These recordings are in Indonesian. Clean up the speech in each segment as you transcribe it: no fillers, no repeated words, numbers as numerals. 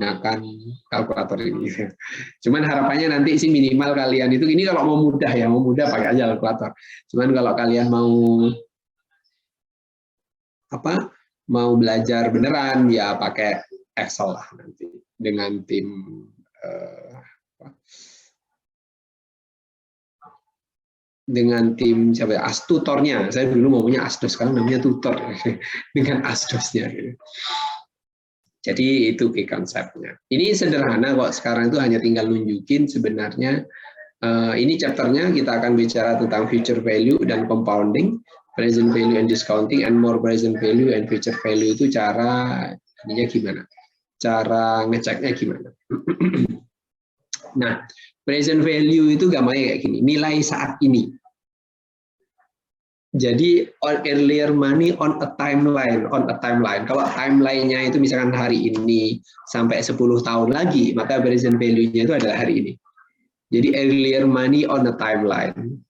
menggunakan kalkulator ini. Cuman harapannya nanti sih minimal kalian itu, ini kalau mau mudah ya, mau mudah pakai aja kalkulator. Cuman kalau kalian mau mau belajar beneran ya pakai Excel lah nanti dengan tim siapa ya, tutornya. Saya dulu maunya Asdos, sekarang namanya tutor dengan Asdosnya gitu. Jadi itu key konsepnya. Ini sederhana kok, sekarang itu hanya tinggal nunjukin sebenarnya. Ini chapternya kita akan bicara tentang future value dan compounding, present value and discounting, and more present value and future value. Itu cara ininya gimana, cara ngeceknya gimana. Nah, present value itu gampangnya kayak gini, nilai saat ini. Jadi earlier money on a timeline. Kalau timeline-nya itu misalkan hari ini sampai 10 tahun lagi, maka present value-nya itu adalah hari ini. Jadi earlier money on a timeline.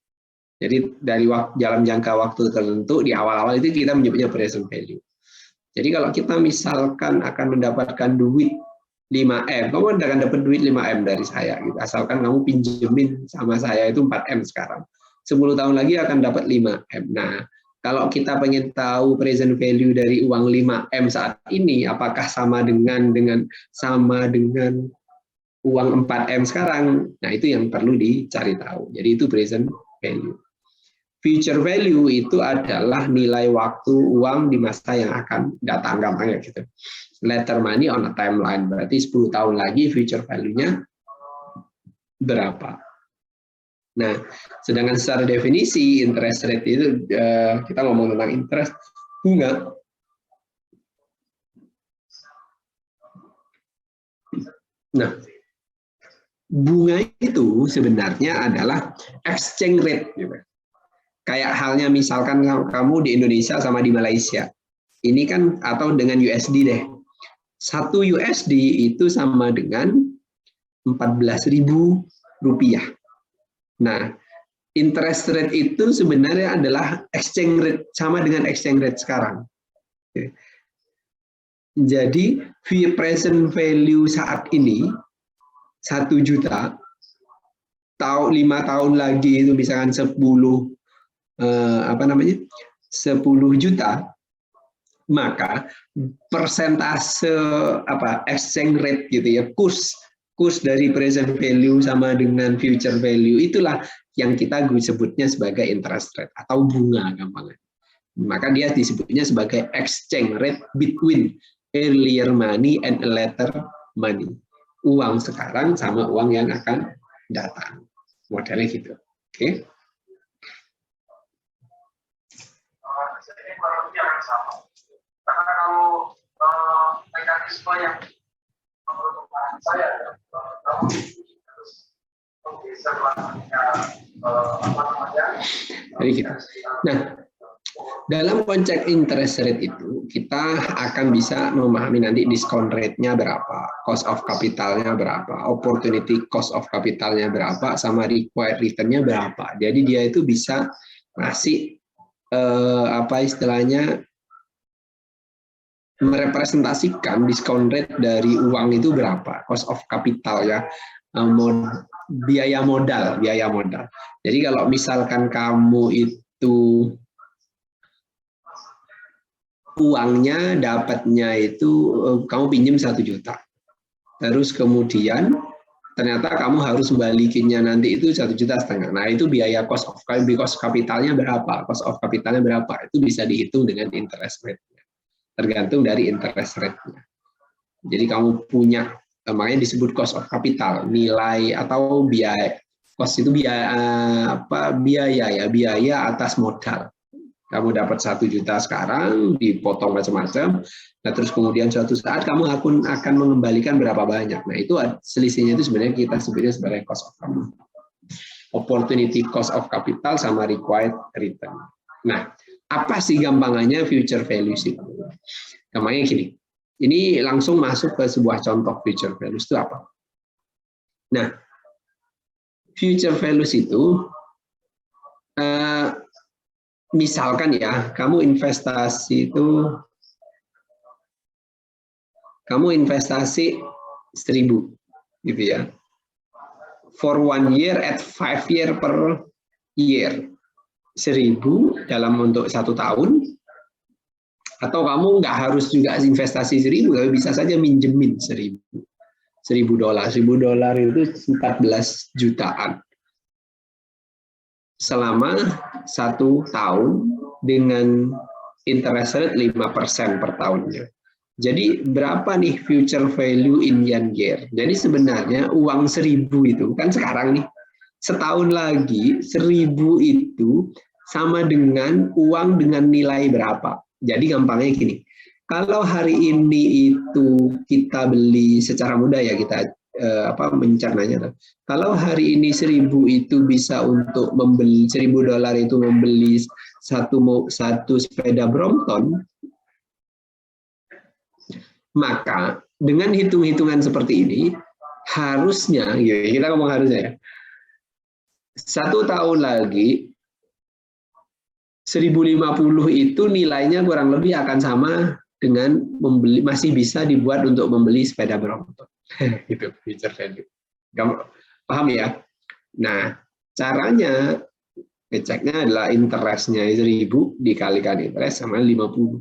Jadi dari dalam jangka waktu tertentu di awal-awal itu kita menyebutnya present value. Jadi kalau kita misalkan akan mendapatkan duit 5M, kamu akan dapat duit 5M dari saya, gitu. Asalkan kamu pinjemin sama saya itu 4M sekarang. 10 tahun lagi akan dapat 5M. Nah, kalau kita pengen tahu present value dari uang 5M saat ini, apakah sama dengan uang 4M sekarang? Nah, itu yang perlu dicari tahu. Jadi itu present value. Future value itu adalah nilai waktu uang di masa yang akan datang, gampangnya gitu. Later money on a timeline, berarti 10 tahun lagi future value-nya berapa. Nah, sedangkan secara definisi interest rate itu kita ngomong tentang interest bunga. Nah, bunga itu sebenarnya adalah exchange rate. Kayak halnya misalkan kamu di Indonesia sama di Malaysia. Ini kan atau dengan USD deh. 1 USD itu sama dengan 14.000 rupiah. Nah, interest rate itu sebenarnya adalah exchange rate, sama dengan exchange rate sekarang. Jadi, present value saat ini 1 juta, 5 tahun lagi itu misalkan 10 juta, maka persentase exchange rate gitu ya, kurs dari present value sama dengan future value, itulah yang kita sebutnya sebagai interest rate atau bunga gampangnya. Maka dia disebutnya sebagai exchange rate between earlier money and later money. Uang sekarang sama uang yang akan datang. Modelnya gitu. Oke. Karena kalau mekanisme yang menurut saya bisa jadi gitu. Nah, dalam konteks interest rate itu kita akan bisa memahami nanti discount rate-nya berapa, cost of capital-nya berapa, opportunity cost of capital-nya berapa, sama required return-nya berapa. Jadi dia itu bisa ngasih istilahnya merepresentasikan discount rate dari uang itu berapa, cost of capital ya, biaya modal. Jadi kalau misalkan kamu itu uangnya dapatnya itu kamu pinjam 1 juta, terus kemudian ternyata kamu harus membalikinnya nanti itu 1,5 juta. Nah itu biaya cost of capitalnya berapa, itu bisa dihitung dengan interest rate. Tergantung dari interest rate-nya. Jadi kamu punya, makanya disebut cost of capital, nilai atau biaya. Cost itu biaya atas modal. Kamu dapat 1 juta sekarang, dipotong macam-macam, nah terus kemudian suatu saat kamu akan mengembalikan berapa banyak. Nah itu selisihnya itu sebenarnya kita sebutnya sebagai cost of capital. Opportunity cost of capital sama required return. Nah, apa sih gampangannya future values itu? Gampangnya gini, ini langsung masuk ke sebuah contoh future values itu apa? Nah, future values itu, misalkan ya, kamu investasi 1.000 gitu ya. For 1 year at 5 year per year. 1.000 dalam untuk 1 tahun. Atau kamu nggak harus juga investasi 1.000, tapi bisa saja minjemin 1.000 dolar. 1.000 dolar itu 14 jutaan. Selama 1 tahun dengan interest rate 5% per tahunnya. Jadi berapa nih future value in yen year? Jadi sebenarnya uang 1.000 itu kan sekarang nih, setahun lagi 1.000 itu sama dengan uang dengan nilai berapa. Jadi gampangnya gini, kalau hari ini itu kita beli secara mudah ya, kita mencernanya. Kalau hari ini 1.000 itu bisa untuk membeli 1.000 dolar itu membeli satu sepeda Brompton, maka dengan hitung-hitungan seperti ini harusnya, kita ngomong harusnya ya, 1 tahun lagi 1.050 itu nilainya kurang lebih akan sama dengan membeli, masih bisa dibuat untuk membeli sepeda Brompton. Itu future value. Paham ya? Nah, caranya ngeceknya adalah interestnya 1.000 dikalikan interest sama 50.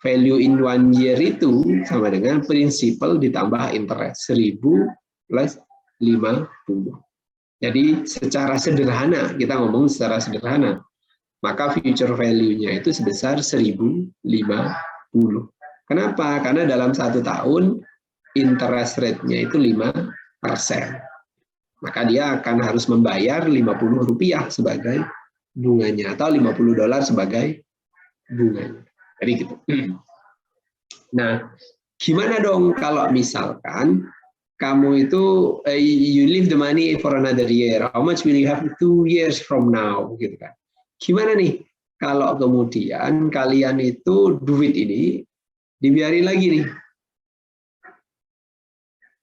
Value in 1 year itu sama dengan principal ditambah interest 1.000 plus 50. Jadi secara sederhana, kita ngomong secara sederhana, maka future value-nya itu sebesar 1.050. Kenapa? Karena dalam 1 tahun interest rate-nya itu 5%. Maka dia akan harus membayar 50 rupiah sebagai bunganya, atau 50 dolar sebagai bunganya. Jadi gitu. Nah, gimana dong kalau misalkan kamu itu you leave the money for another year, how much will you have 2 years from now, gitu kan? Gimana nih kalau kemudian kalian itu duit ini dibiarin lagi nih,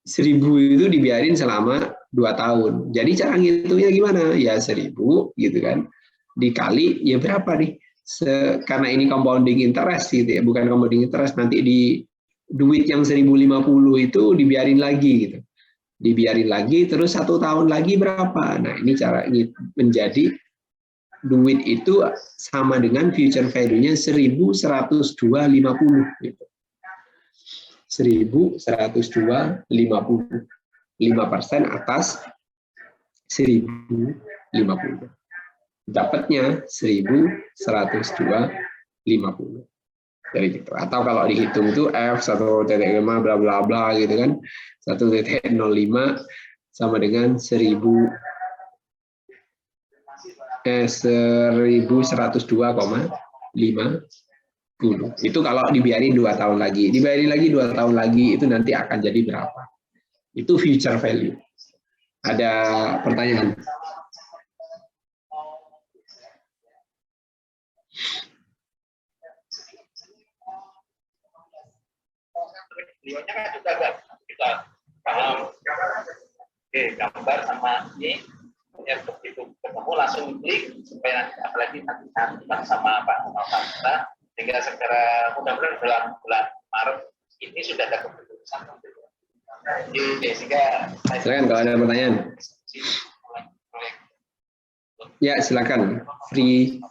1.000 itu dibiarin selama 2 tahun. Jadi cara ngitungnya gimana? Ya 1.000 gitu kan, dikali ya berapa nih? Karena ini compounding interest gitu ya, bukan compounding interest, nanti di duit yang 1.050 itu dibiarin lagi gitu. Dibiarin lagi terus 1 tahun lagi berapa? Nah, ini cara menjadi duit itu sama dengan future value-nya 1.102.50 gitu. 1.102.50. 5% atas 1.050. Dapatnya 1.102.50. Jadi gitu. Atau kalau dihitung itu F 1.5 bla bla bla gitu kan. 1.05 sama dengan 1.102,50. Itu kalau dibiarin 2 tahun lagi. Dibiarin lagi 2 tahun lagi itu nanti akan jadi berapa? Itu future value. Ada pertanyaan? Videonya kan juga agak kita paham. Oke, gambar sama ini ya, begitu ketemu langsung klik supaya apalagi nanti sama Pak kita, sehingga segera mudah-mudahan dalam bulan Maret ini sudah ada keputusan. Silakan kalau ada pertanyaan. Ya silakan, Free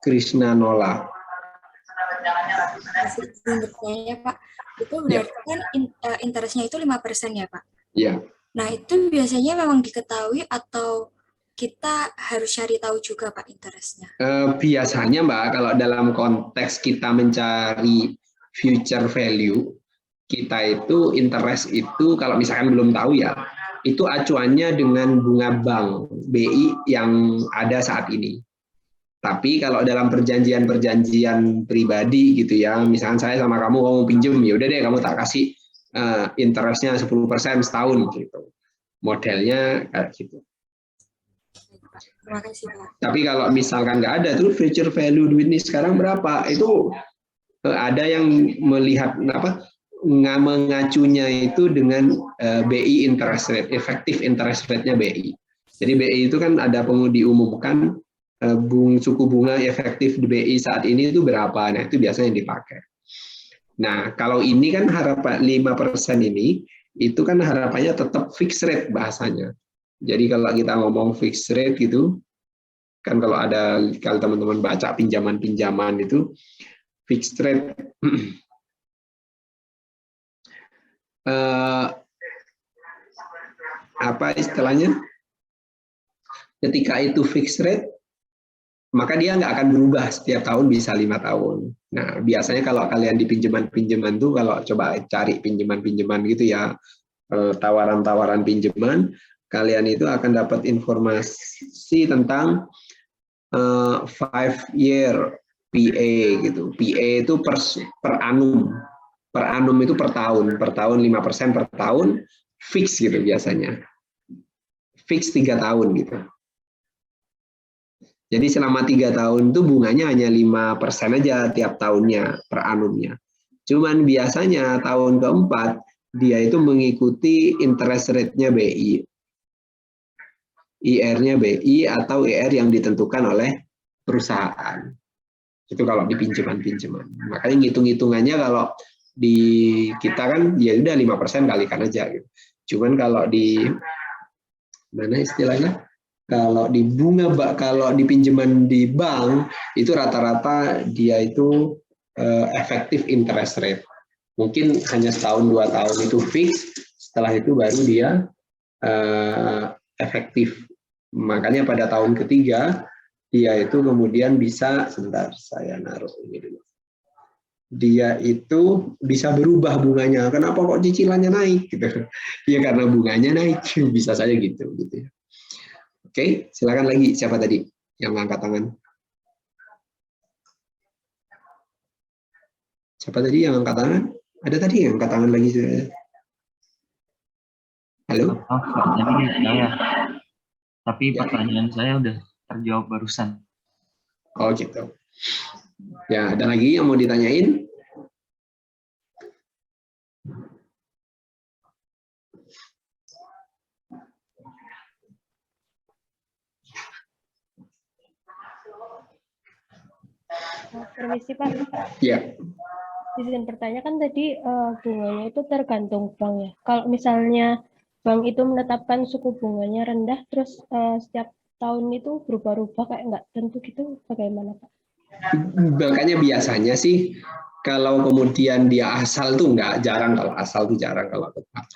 Krishna Nola. Bertanya Pak, itu berarti kan interestnya itu 5% ya Pak? Iya. Nah itu biasanya memang diketahui atau kita harus cari tahu juga Pak interestnya? Biasanya Mbak, kalau dalam konteks kita mencari future value, kita itu interest itu kalau misalkan belum tahu ya, itu acuannya dengan bunga bank BI yang ada saat ini. Tapi kalau dalam perjanjian pribadi gitu ya, misalkan saya sama kamu pinjem, ya udah deh kamu tak kasih interestnya 10% setahun gitu. Modelnya kayak gitu. Terima kasih Pak. Tapi kalau misalkan nggak ada tuh future value duit ini sekarang berapa? Itu ada yang melihat mengacunya itu dengan BI interest rate, effective interest rate-nya BI. Jadi BI itu kan ada diumumkan suku bunga efektif di BI saat ini itu berapa, nah itu biasanya dipakai. Nah kalau ini kan harapan 5% ini itu kan harapannya tetap fixed rate bahasanya. Jadi kalau kita ngomong fixed rate gitu, kan kalau teman-teman baca pinjaman-pinjaman itu fixed rate apa istilahnya? Ketika itu fixed rate, maka dia nggak akan berubah setiap tahun, bisa 5 tahun. Nah, biasanya kalau kalian di pinjaman-pinjaman tuh, kalau coba cari pinjaman-pinjaman gitu ya, tawaran-tawaran pinjaman, kalian itu akan dapat informasi tentang 5-year PA gitu. PA itu per annum. Per annum itu per tahun 5% per tahun, fix gitu biasanya. Fix 3 tahun gitu. Jadi selama 3 tahun itu bunganya hanya 5% aja tiap tahunnya per annumnya. Cuman biasanya tahun keempat dia itu mengikuti interest rate-nya BI. IR-nya BI atau IR yang ditentukan oleh perusahaan. Itu kalau di pinjaman-pinjaman. Makanya ngitung-hitungannya kalau di kita kan ya udah 5% kalikan aja gitu. Cuman kalau di mana istilahnya? Kalau di bunga, kalau di pinjaman di bank itu rata-rata dia itu efektif interest rate. Mungkin hanya setahun 2 tahun itu fix, setelah itu baru dia efektif. Makanya pada tahun ketiga dia itu kemudian bisa, sebentar saya naruh ini dulu. Dia itu bisa berubah bunganya. Kenapa kok cicilannya naik? Gitu. Ya karena bunganya naik, bisa saja gitu ya. Oke, silakan lagi. Siapa tadi yang angkat tangan? Siapa tadi yang angkat tangan? Ada tadi yang angkat tangan lagi? Halo? Jadi saya. Tapi pertanyaan saya udah terjawab barusan. Oh gitu. Ya, ada lagi yang mau ditanyain? Permisi Pak. Ya. Izin bertanya kan tadi bunganya itu tergantung bank ya. Kalau misalnya bank itu menetapkan suku bunganya rendah, terus setiap tahun itu berubah-ubah kayak nggak tentu gitu, bagaimana Pak? Makanya biasanya sih kalau kemudian dia asal tuh jarang, kalau asal tuh jarang kalau tetap.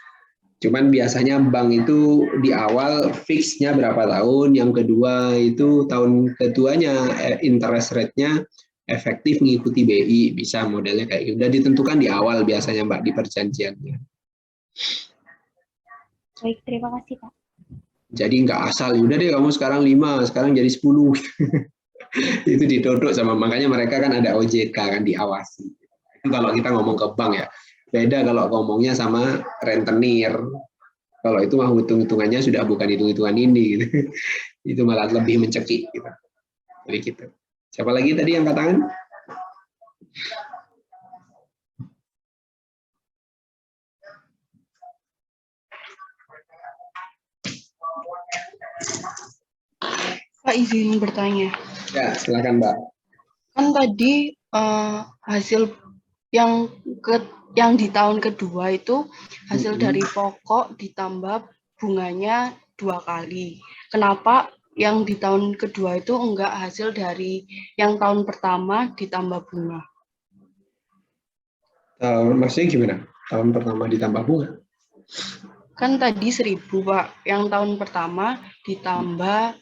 Cuman biasanya bank itu di awal fixnya berapa tahun, yang kedua itu tahun keduanya interest rate-nya efektif mengikuti BI, bisa modelnya kayak gitu. Udah ditentukan di awal biasanya Mbak di perjanjiannya. Baik, terima kasih Pak. Jadi nggak asal, udah deh kamu sekarang 5, sekarang jadi 10. Itu didodok sama, makanya mereka kan ada OJK kan, diawasi. Itu kalau kita ngomong ke bank ya. Beda kalau ngomongnya sama rentenir. Kalau itu mah hitung-hitungannya sudah bukan hitung-hitungan ini gitu. Itu malah lebih mencekik gitu. Jadi gitu. Siapa lagi tadi yang angkat tangan? Pak, izin bertanya. Ya, silakan Mbak. Kan tadi hasil yang di tahun kedua itu hasil dari pokok ditambah bunganya 2 kali. Kenapa yang di tahun kedua itu enggak hasil dari yang tahun pertama ditambah bunga? Maksudnya gimana? Tahun pertama ditambah bunga? Kan tadi 1.000 Pak, yang tahun pertama ditambah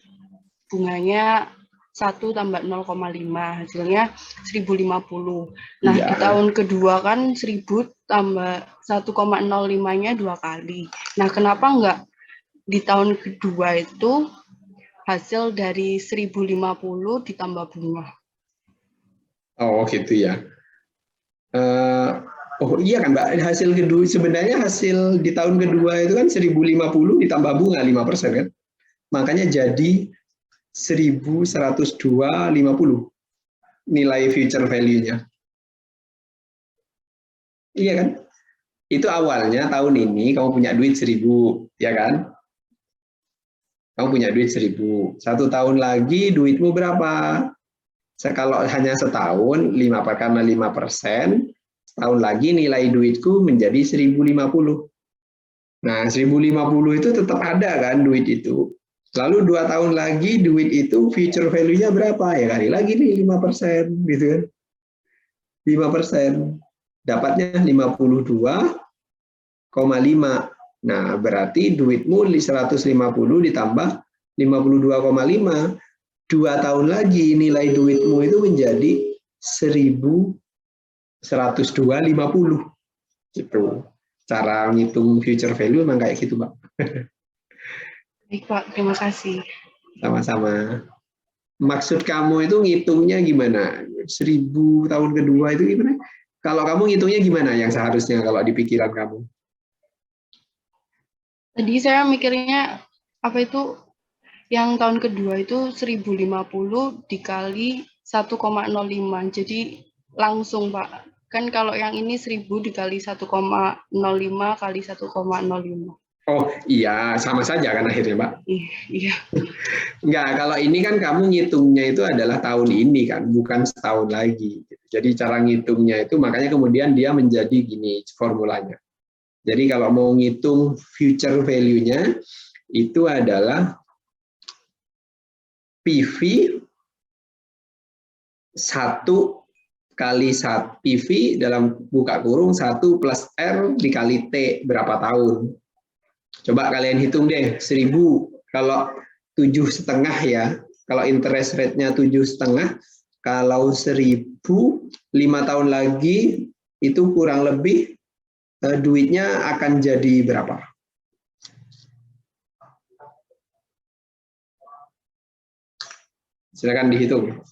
bunganya 1 tambah 0,5, hasilnya 1.050. Nah, Ya. di tahun kedua kan 1.000 tambah 1,05-nya 2 kali. Nah, kenapa enggak di tahun kedua itu hasil dari 1.050 ditambah bunga? Oh gitu ya. Oh iya kan Mbak, hasil kedua sebenarnya hasil di tahun kedua itu kan 1.050 ditambah bunga 5% kan. Makanya jadi 1.102,50 nilai future value-nya. Iya kan? Itu awalnya tahun ini kamu punya duit 1.000, ya kan? Kamu punya duit 1.000. 1 tahun lagi duitmu berapa? Kalau hanya setahun, karena 5%, setahun lagi nilai duitku menjadi 1.050. Nah, 1050 itu tetap ada kan duit itu. Lalu 2 tahun lagi duit itu future value-nya berapa? Ya kali lagi nih 5% gitu kan. 5%. Dapatnya 52,5. Nah, berarti duitmu 150 ditambah 52,5. 2 tahun lagi nilai duitmu itu menjadi 1.102,50. Gitu. Cara ngitung future value memang kayak gitu, Pak. Baik, Pak. Terima kasih. Sama-sama. Maksud kamu itu ngitungnya gimana? 1.000 tahun kedua itu gimana? Kalau kamu ngitungnya gimana yang seharusnya kalau di pikiran kamu? Tadi saya mikirnya apa itu yang tahun kedua itu 1050 dikali 1,05. Jadi langsung, Pak. Kan kalau yang ini 1000 dikali 1,05 kali 1,05. Oh iya, sama saja kan akhirnya, Pak. Iya. Enggak, kalau ini kan kamu ngitungnya itu adalah tahun ini kan, bukan setahun lagi. Jadi cara ngitungnya itu makanya kemudian dia menjadi gini formulanya. Jadi kalau mau ngitung future value-nya itu adalah PV 1 kali 1 PV dalam buka kurung 1 plus R dikali T berapa tahun. Coba kalian hitung deh, 1.000 kalau 7,5 ya, kalau interest rate-nya 7,5, kalau 1.000 5 tahun lagi itu kurang lebih duitnya akan jadi berapa? Silakan dihitung.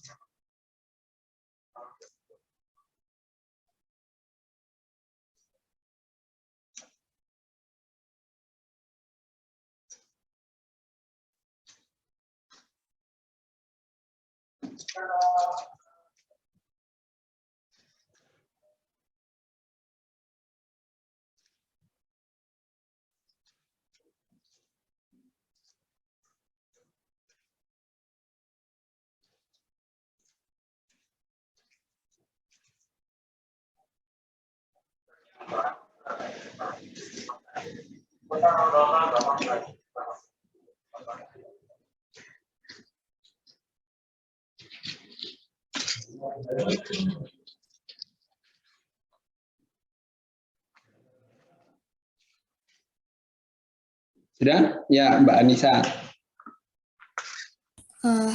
Sudah? Ya, Mbak Anissa.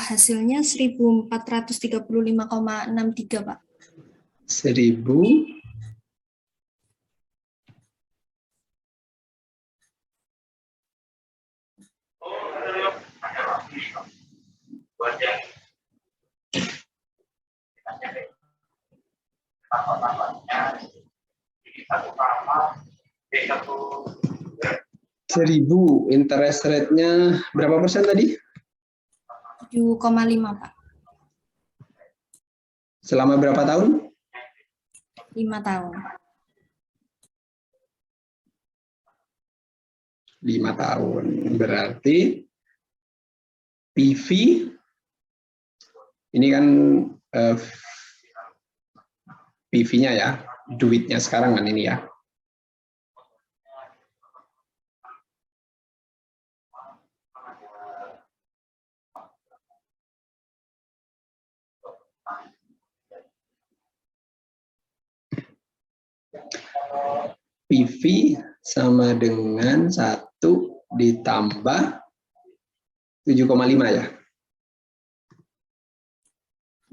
Hasilnya 1435,63, Pak. 1.000 1.000 interest rate-nya berapa persen tadi? 7,5, Pak. Selama berapa tahun? 5 tahun. 5 tahun. Berarti PV ini kan PV-nya ya, duitnya sekarang kan ini ya. PV sama dengan 1 ditambah 7,5 ya?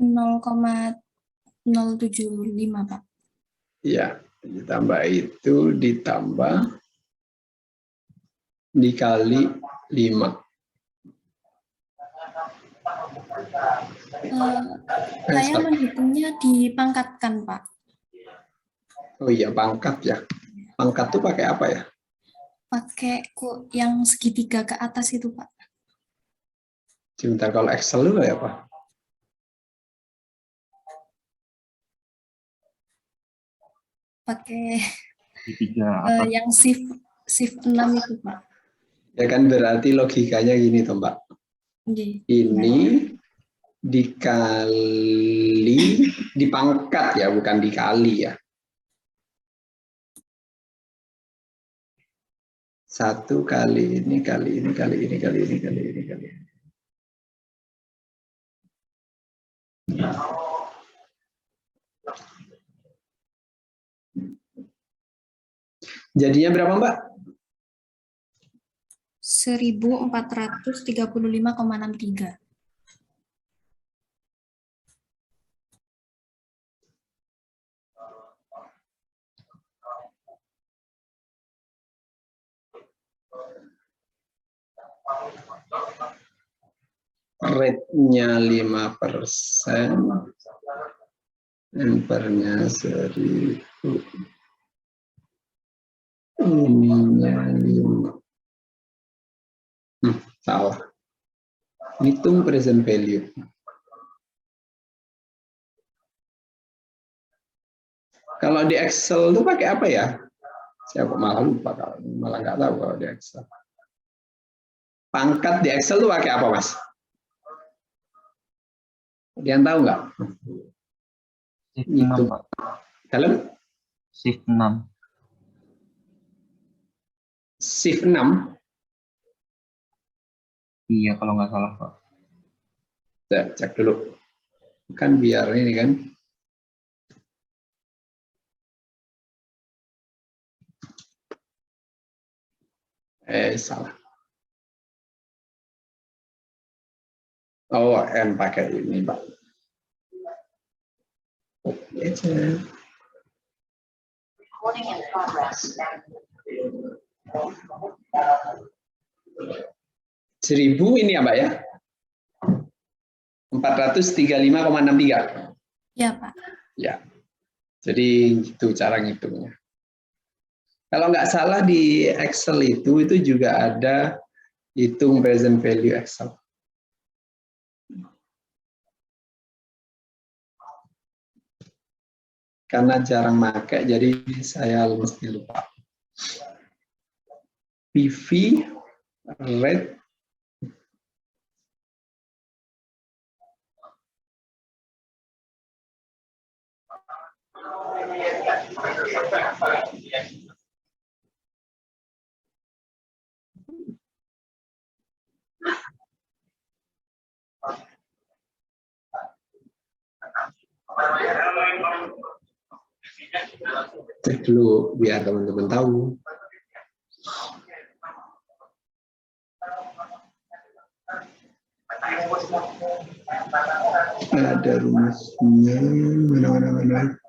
0,075, Pak. Iya, ditambah itu ditambah dikali 5. Saya menghitungnya dipangkatkan, Pak. Oh iya, pangkat ya. Pangkat tuh pakai apa ya? Pakai yang segitiga ke atas itu, Pak. Sebentar, kalau Excel lu kayak apa? Pakai Tiga yang shift 6 itu, Pak. Ya kan berarti logikanya gini toh, Mbak. Ini dikali, dipangkat ya, bukan dikali ya. 1 kali ini, kali ini, kali ini, kali ini, kali ini, kali ini. Jadinya berapa, Mbak? 1435,63. Rate-nya 5%, ampernya 1000. Ininya 5. Salah. Hitung present value. Kalau di Excel itu pakai apa ya? Saya malah lupa, malah nggak tahu kalau di Excel. Pangkat di Excel itu pakai apa, Mas? Kalian tahu nggak? Shift 6, Pak. Dalam Shift 6. shift 6. Iya, kalau nggak salah, Pak. Cek dulu. Kan biar ini kan. Salah. Oh, N pakai ini, Pak. Oke, cek. Recording in progress. 1000 ini ya, Mbak ya? 435,63. Ya, Pak. Ya. Jadi itu cara ngitungnya. Kalau nggak salah di Excel itu juga ada hitung present value Excel. Karena jarang pakai, jadi saya mesti lupa. PV rate cek dulu biar teman-teman tahu. Ada rumusnya mana.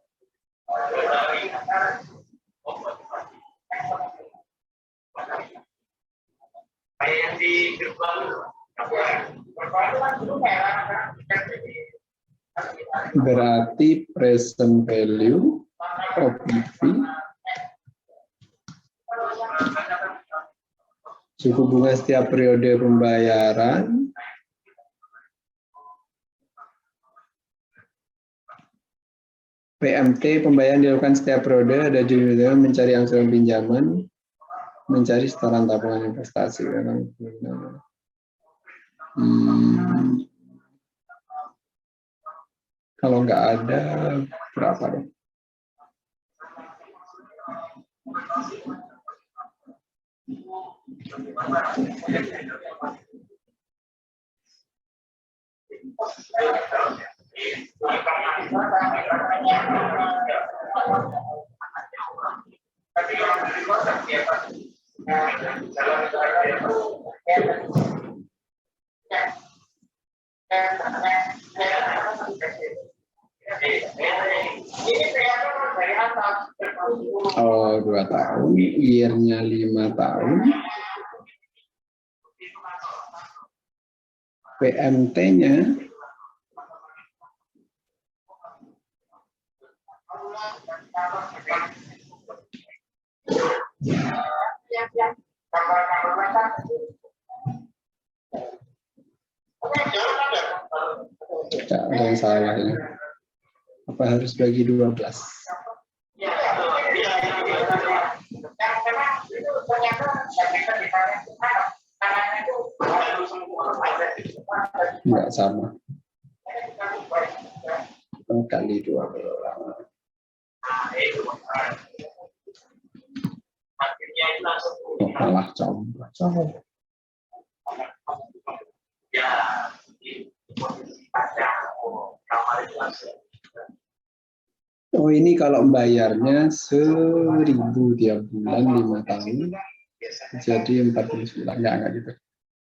Berarti present value OPV suku bunga setiap periode pembayaran PMT pembayaran dilakukan setiap periode, ada jumlah mencari angsuran pinjaman, mencari setoran tabungan investasi. Kalau nggak ada berapa dong? Oh, 2 tahun, year-nya 5 tahun. PMT-nya tidak ada yang salah ini. Apa harus bagi 12? Enggak sama. Kali 12. kok malah combro. Oh ini kalau membayarnya 1.000 tiap bulan 5 tahun, jadi 49 enggak gitu.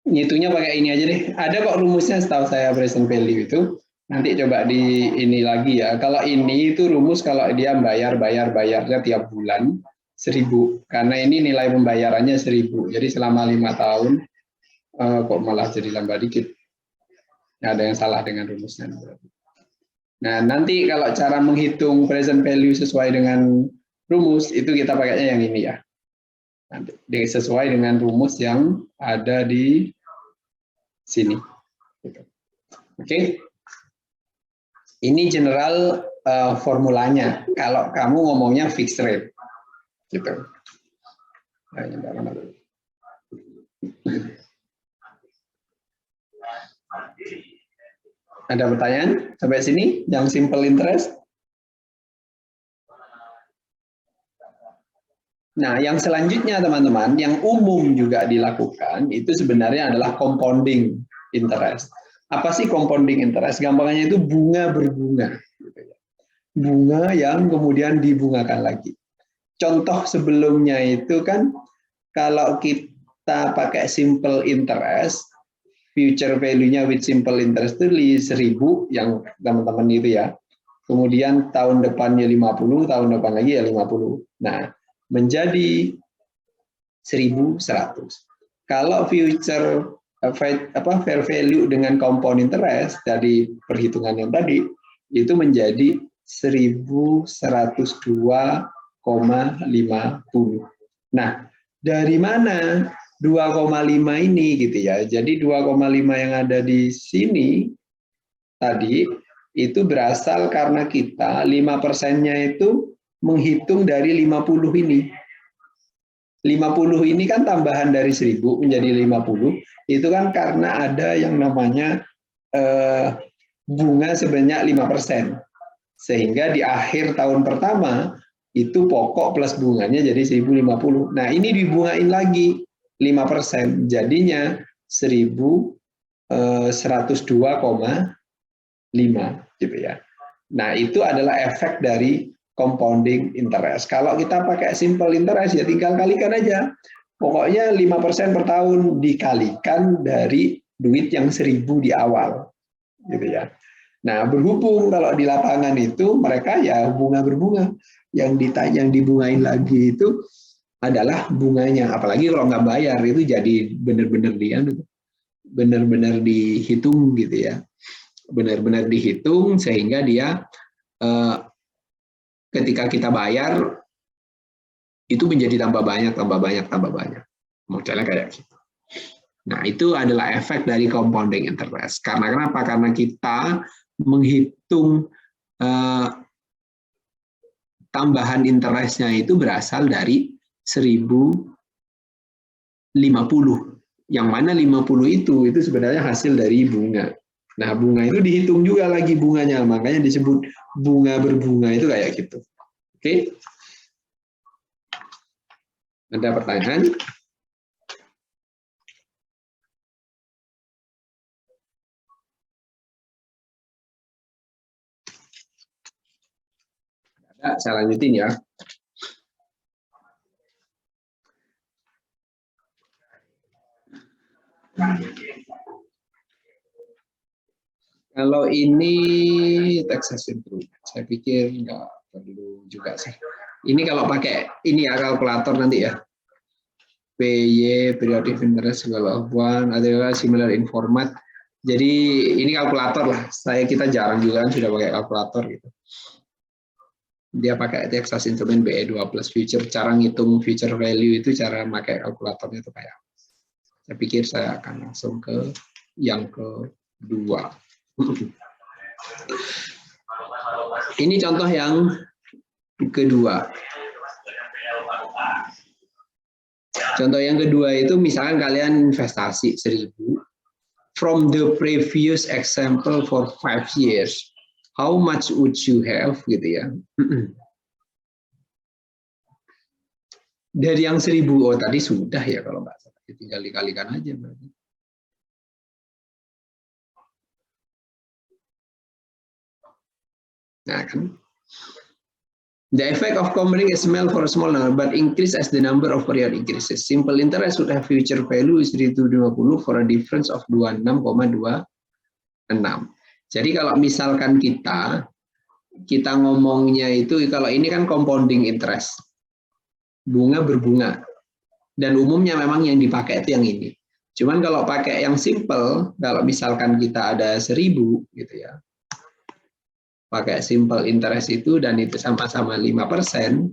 Ngitungnya pakai ini aja deh. Ada kok rumusnya setahu saya present value itu. Nanti coba di ini lagi ya. Kalau ini itu rumus kalau dia bayarnya tiap bulan 1.000. Karena ini nilai pembayarannya 1.000. Jadi selama 5 tahun kok malah jadi tambah dikit. Nggak ada yang salah dengan rumusnya. Nah, nanti kalau cara menghitung present value sesuai dengan rumus, itu kita pakainya yang ini ya. Nanti sesuai dengan rumus yang ada di sini. Oke. Ini general formulanya. Kalau kamu ngomongnya fixed rate. Gitu. Ada pertanyaan sampai sini yang simple interest? Nah, yang selanjutnya teman-teman, yang umum juga dilakukan itu sebenarnya adalah compounding interest. Apa sih compounding interest? Gampangnya itu bunga berbunga. Bunga yang kemudian dibungakan lagi. Contoh sebelumnya itu kan kalau kita pakai simple interest, future value-nya with simple interest itu 1.000 yang teman-teman itu ya. Kemudian tahun depannya 50, tahun depan lagi ya 50. Nah, menjadi 1.100. Kalau future fair value dengan compound interest dari perhitungan yang tadi itu menjadi 1.102,50. Nah, dari mana 2,5 ini gitu ya. Jadi 2,5 yang ada di sini tadi itu berasal karena kita 5%-nya itu menghitung dari 50 ini. 50 ini kan tambahan dari 1.000 menjadi 50. Itu kan karena ada yang namanya bunga sebanyak 5%. Sehingga di akhir tahun pertama itu pokok plus bunganya jadi 1.050. Nah, ini dibungain lagi 5%, jadinya 1.102,5 gitu ya. Nah, itu adalah efek dari compounding interest. Kalau kita pakai simple interest ya tinggal kalikan aja. Pokoknya 5% per tahun dikalikan dari duit yang 1.000 di awal. Gitu ya. Nah, berhubung kalau di lapangan itu mereka ya bunga berbunga, yang dibungain lagi itu adalah bunganya. Apalagi kalau nggak bayar itu jadi benar-benar dihitung gitu ya, benar-benar dihitung sehingga dia ketika kita bayar itu menjadi tambah banyak. Modelnya kayak gitu. Nah, itu adalah efek dari compounding interest. Karena kenapa? Karena kita menghitung tambahan interestnya itu berasal dari 1.050. Yang mana 50 itu sebenarnya hasil dari bunga. Nah, bunga itu dihitung juga lagi bunganya. Makanya disebut bunga berbunga itu kayak gitu. Oke? Ada pertanyaan? Saya lanjutin ya. Kalau ini tax improvement, saya pikir nggak perlu juga sih. Ini kalau pakai ini ya kalkulator nanti ya. PY periodic interest level 1 adalah similar in format. Jadi ini kalkulator lah. Kita jarang juga kan sudah pakai kalkulator gitu. Dia pakai Texas Instrument BE2 plus future. Cara ngitung future value itu cara pakai kalkulatornya itu kayak. Saya pikir saya akan langsung ke yang kedua. Ini contoh yang kedua. Contoh yang kedua itu misalkan kalian investasi 1.000 from the previous example for 5 years. How much would you have gitu ya. Dari yang 1000, oh tadi sudah ya kalau nggak salah. Tinggal dikalikan aja berarti. Nah kan. The effect of compounding is small for a small number, but increase as the number of period increases. Simple interest would have future value is 1.050 for a difference of 26,26. Jadi kalau misalkan kita ngomongnya itu, kalau ini kan compounding interest, bunga berbunga, dan umumnya memang yang dipakai itu yang ini. Cuman kalau pakai yang simple, kalau misalkan kita ada 1000 gitu ya, pakai simple interest itu dan itu sama-sama 5%,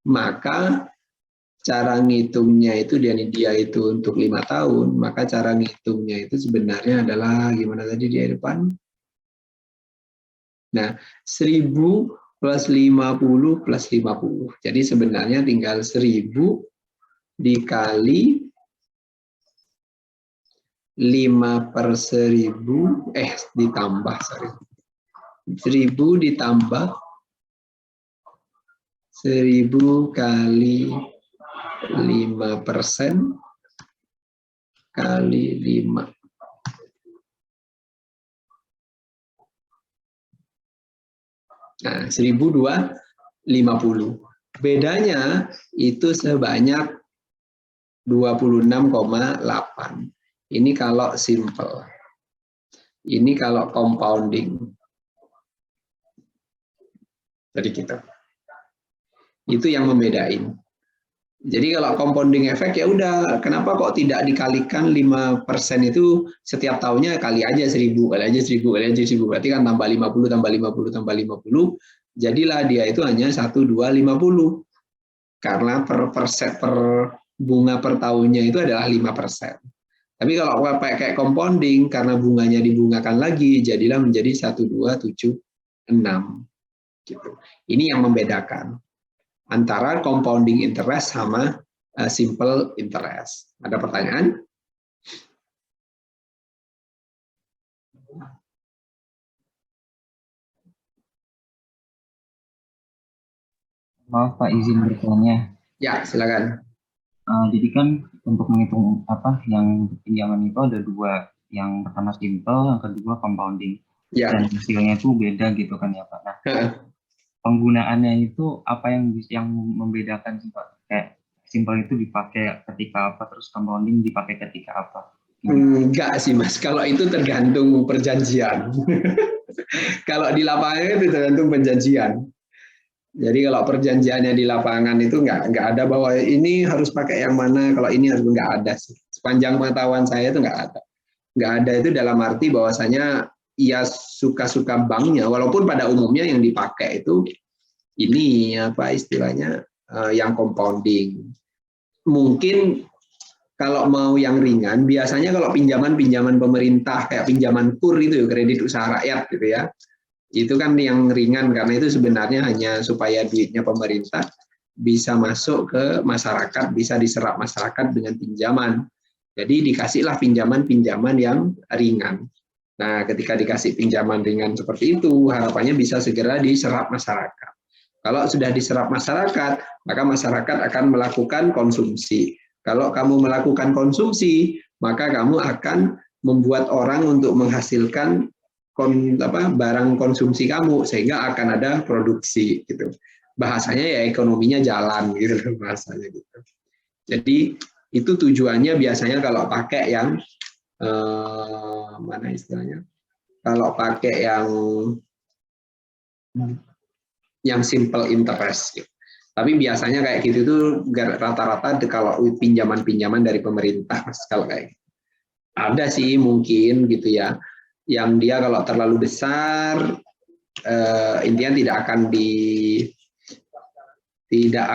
maka cara ngitungnya itu dia itu untuk 5 tahun, maka cara ngitungnya itu sebenarnya adalah gimana tadi di depan? Nah, 1000 plus 50 plus 50. Jadi sebenarnya tinggal 1000 dikali 5/1000, ditambah, 1000 ditambah 1000 kali 5% kali 5. Nah, 1250. Bedanya itu sebanyak 26,8. Ini kalau simple. Ini kalau compounding. Jadi gitu. Itu yang membedain. Jadi kalau compounding effect ya udah, kenapa kok tidak dikalikan 5% itu setiap tahunnya kali aja 1000, kali aja 1000, kali aja 1000. Berarti kan tambah 50, tambah 50, tambah 50. Jadilah dia itu hanya 1,250. Karena per bunga per tahunnya itu adalah 5%. Tapi kalau pakai compounding, karena bunganya dibungakan lagi, jadilah menjadi 1,276. Gitu. Ini yang membedakan antara compounding interest sama simple interest. Ada pertanyaan? Maaf Pak, izin bertanya. Ya, silakan. Jadi kan untuk menghitung yang pinjaman itu ada 2, yang pertama simple, yang kedua compounding. Ya. Dan hasilnya itu beda gitu kan ya Pak. Nah, penggunaannya itu apa yang membedakan sih Pak? Kayak simple itu dipakai ketika apa, terus compounding dipakai ketika apa? Enggak sih Mas, kalau itu tergantung perjanjian. Kalau di lapangan itu tergantung perjanjian. Jadi kalau perjanjiannya di lapangan itu nggak ada bahwa ini harus pakai yang mana, kalau ini harus, nggak ada sih. Sepanjang pengetahuan saya itu nggak ada. Nggak ada itu dalam arti bahwasanya ya suka-suka banknya, walaupun pada umumnya yang dipakai itu ini apa istilahnya yang compounding. Mungkin kalau mau yang ringan, biasanya kalau pinjaman pemerintah kayak pinjaman KUR itu, kredit usaha rakyat gitu ya, itu kan yang ringan karena itu sebenarnya hanya supaya duitnya pemerintah bisa masuk ke masyarakat, bisa diserap masyarakat dengan pinjaman. Jadi dikasihlah pinjaman-pinjaman yang ringan. Nah, ketika dikasih pinjaman ringan seperti itu, harapannya bisa segera diserap masyarakat. Kalau sudah diserap masyarakat, maka masyarakat akan melakukan konsumsi. Kalau kamu melakukan konsumsi, maka kamu akan membuat orang untuk menghasilkan barang konsumsi kamu, sehingga akan ada produksi gitu. Bahasanya ya ekonominya jalan gitu bahasanya gitu. Jadi itu tujuannya biasanya kalau pakai yang mana istilahnya? Kalau pakai yang simple interest gitu. Tapi biasanya kayak gitu tuh rata-rata kalau pinjaman-pinjaman dari pemerintah Mas, kalau kayak gitu. Ada sih mungkin gitu ya, yang dia kalau terlalu besar intinya tidak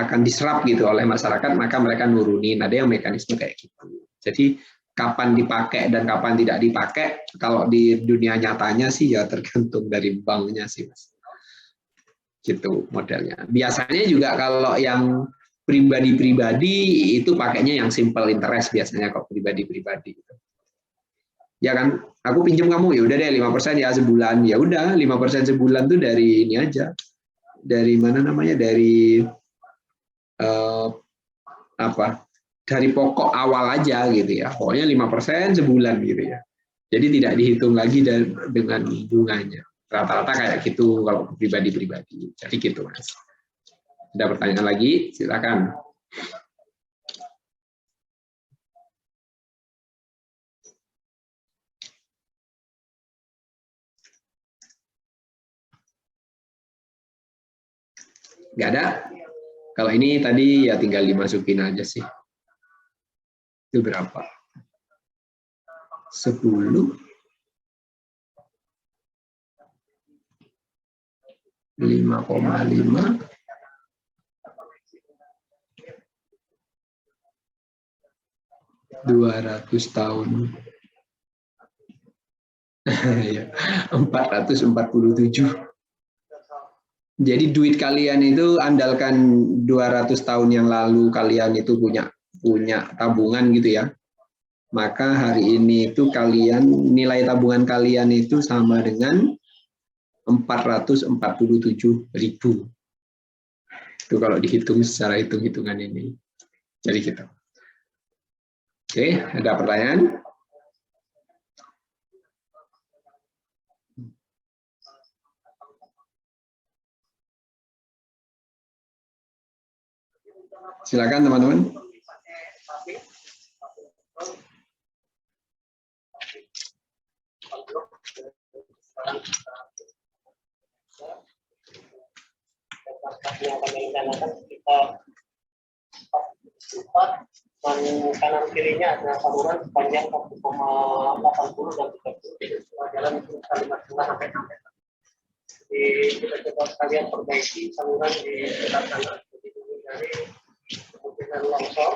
akan diserap gitu oleh masyarakat, maka mereka nurunin. Ada yang mekanisme kayak gitu. Jadi kapan dipakai dan kapan tidak dipakai, kalau di dunia nyatanya sih ya tergantung dari banknya sih Mas. Gitu modelnya. Biasanya juga kalau yang pribadi-pribadi itu pakainya yang simple interest biasanya kalau pribadi-pribadi gitu. Ya kan, aku pinjam kamu ya udah deh 5% ya sebulan. Ya udah 5% sebulan tuh dari ini aja. Dari mana namanya? Dari dari pokok awal aja gitu ya. Pokoknya 5% sebulan gitu ya. Jadi tidak dihitung lagi dengan bunganya. Rata-rata kayak gitu kalau pribadi-pribadi. Jadi gitu, Mas. Ada pertanyaan lagi? Silakan. Nggak ada? Kalau ini tadi ya tinggal dimasukin aja sih. Itu berapa? 10. 5,5. 200 tahun. 447. Jadi duit kalian itu andalkan 200 tahun yang lalu kalian itu punya tabungan gitu ya. Maka hari ini itu nilai tabungan kalian itu sama dengan 447.000. Itu kalau dihitung secara hitung-hitungan ini. Jadi gitu. Oke, ada pertanyaan? Silakan teman-teman. Yang kami rencanakan sekitar 4 dan kanan kirinya ada saluran sepanjang 1,80 dan 30 jalan itu 5,5 sampai 6 meter. Jadi kita coba sekalian perbaiki saluran di sekitar sana. Jadi dari kemungkinan longsor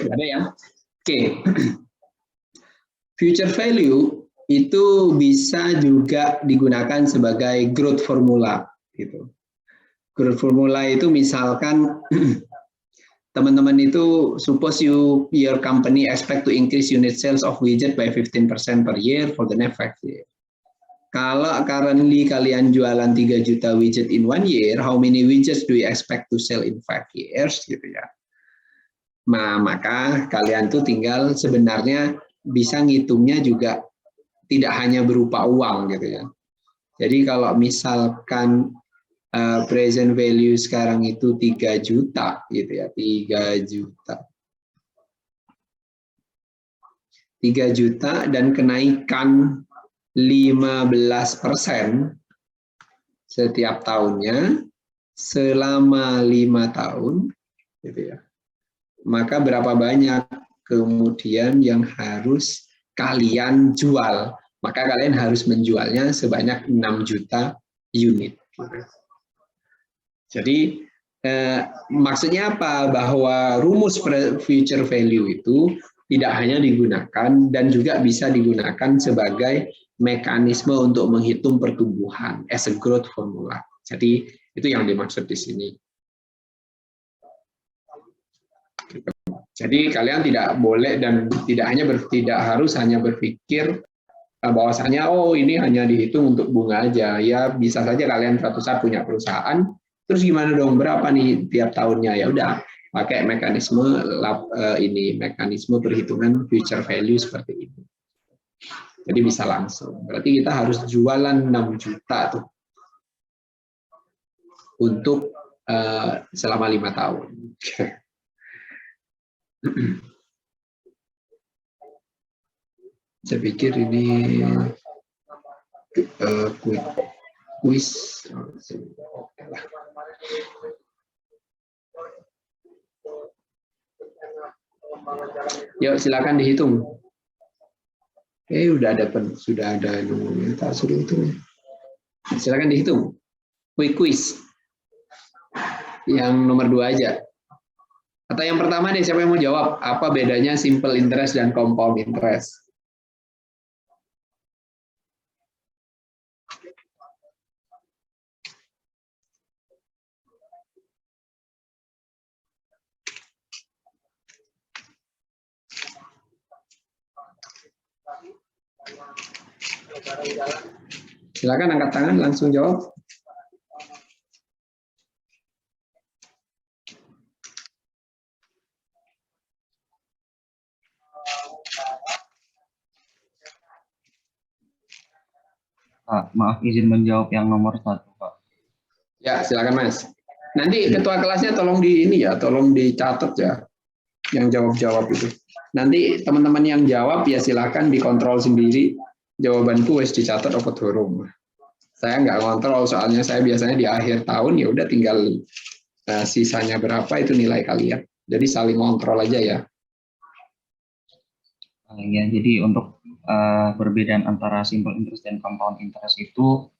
ada ya. Oke. Future value itu bisa juga digunakan sebagai growth formula gitu. Growth formula itu misalkan teman-teman itu suppose your company expect to increase unit sales of widget by 15% per year for the next 5 years. Kalau currently kalian jualan 3 juta widget in 1 year, how many widgets do you expect to sell in 5 years gitu ya. Nah, maka kalian tuh tinggal sebenarnya bisa ngitungnya juga tidak hanya berupa uang gitu ya. Jadi kalau misalkan present value sekarang itu 3 juta gitu ya, 3 juta. 3 juta dan kenaikan 15% setiap tahunnya selama 5 tahun gitu ya. Maka berapa banyak kemudian yang harus kalian jual? Maka kalian harus menjualnya sebanyak 6 juta unit. Jadi maksudnya apa? Bahwa rumus future value itu tidak hanya digunakan dan juga bisa digunakan sebagai mekanisme untuk menghitung pertumbuhan as a growth formula. Jadi itu yang dimaksud di sini. Jadi kalian tidak boleh dan tidak harus hanya berpikir bahwasanya oh ini hanya dihitung untuk bunga aja. Ya bisa saja kalian suatu saat punya perusahaan, terus gimana dong berapa nih tiap tahunnya? Ya udah pakai mekanisme mekanisme perhitungan future value seperti ini. Jadi bisa langsung. Berarti kita harus jualan 6 juta tuh untuk selama 5 tahun. Saya pikir ini quiz. Yuk silakan dihitung. Sudah ada nomornya, tak suruh hitung. Silakan dihitung. Quiz. Yang nomor 2 aja. Atau yang pertama nih, siapa yang mau jawab? Apa bedanya simple interest dan compound interest? Silakan angkat tangan, langsung jawab. Pak, maaf izin menjawab yang nomor 1, Pak. Ya, silakan Mas. Nanti ketua kelasnya tolong tolong dicatat ya, yang jawab-jawab itu. Nanti teman-teman yang jawab ya silakan dikontrol sendiri. Jawabanku wes dicatat apa turun. Saya nggak kontrol, soalnya saya biasanya di akhir tahun ya udah tinggal sisanya berapa itu nilai kalian. Jadi saling kontrol aja ya. Ya, jadi untuk perbedaan antara simple interest dan compound interest itu,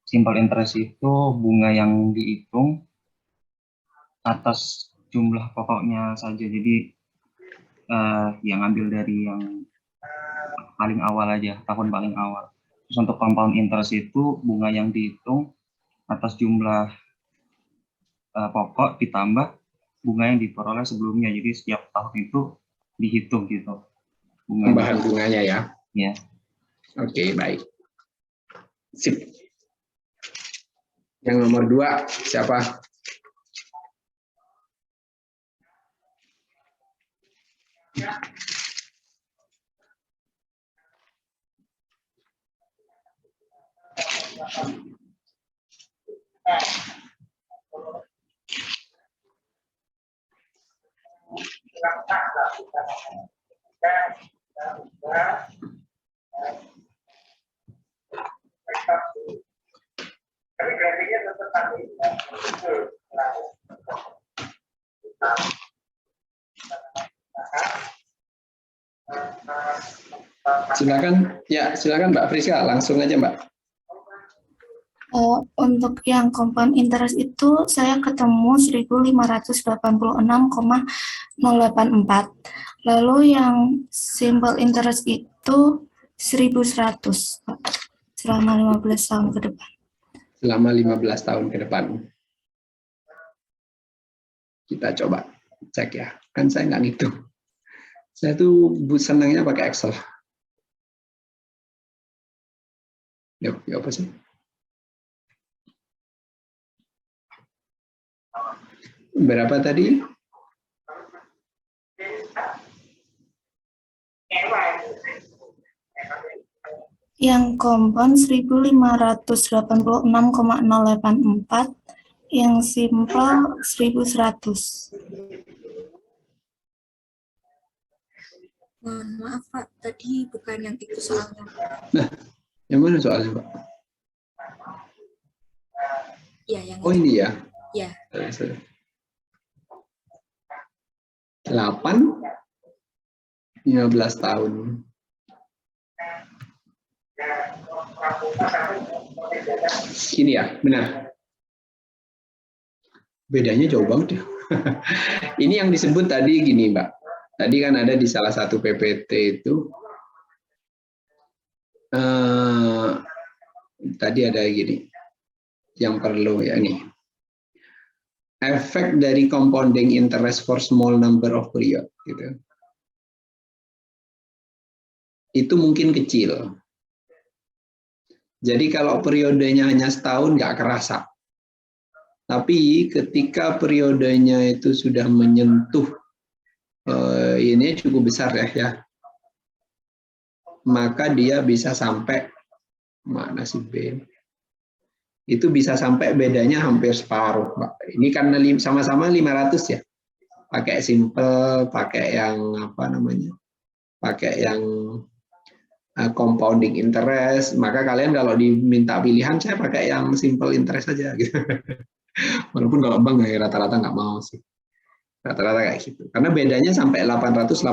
simple interest itu bunga yang dihitung atas jumlah pokoknya saja. Jadi yang ambil dari yang paling awal aja, tahun paling awal. Terus untuk compound interest itu bunga yang dihitung atas jumlah pokok ditambah bunga yang diperoleh sebelumnya. Jadi setiap tahun itu dihitung gitu. Tambahan bunganya ya. Ya. Oke, baik. Sip. Yang nomor 2 siapa? Silakan Mbak Friska, langsung aja Mbak. Untuk yang compound interest itu saya ketemu 1.586,084. Lalu yang simple interest itu 1.100 selama 15 tahun ke depan. Selama 15 tahun ke depan. Kita coba cek ya. Kan saya nggak ngitung. Saya tuh senangnya pakai Excel. Ya apa sih? Berapa tadi? Yang compound 1.586,084, yang simple 1.100. Mohon maaf Pak, tadi bukan yang itu soalnya. Nah, yang mana soalnya Pak? Ya, yang oh ini ya? Ya. 8, 15 tahun. Gini ya, benar. Bedanya jauh banget ya. Ini yang disebut tadi gini Mbak. Tadi kan ada di salah satu PPT itu. Tadi ada gini. Yang perlu ya nih. Efek dari compounding interest for small number of period gitu. Itu mungkin kecil. Jadi kalau periodenya hanya setahun nggak kerasa. Tapi ketika periodenya itu sudah menyentuh ini cukup besar ya. Maka dia bisa sampai mana sih B? Itu bisa sampai bedanya hampir separuh, Pak. Ini karena sama-sama 500 ya. Pakai simple, pakai yang apa namanya? Pakai yang compounding interest, maka kalian kalau diminta pilihan saya pakai yang simple interest saja gitu. Walaupun kalau bank rata-rata nggak mau sih. Rata-rata kayak gitu. Karena bedanya sampai 886.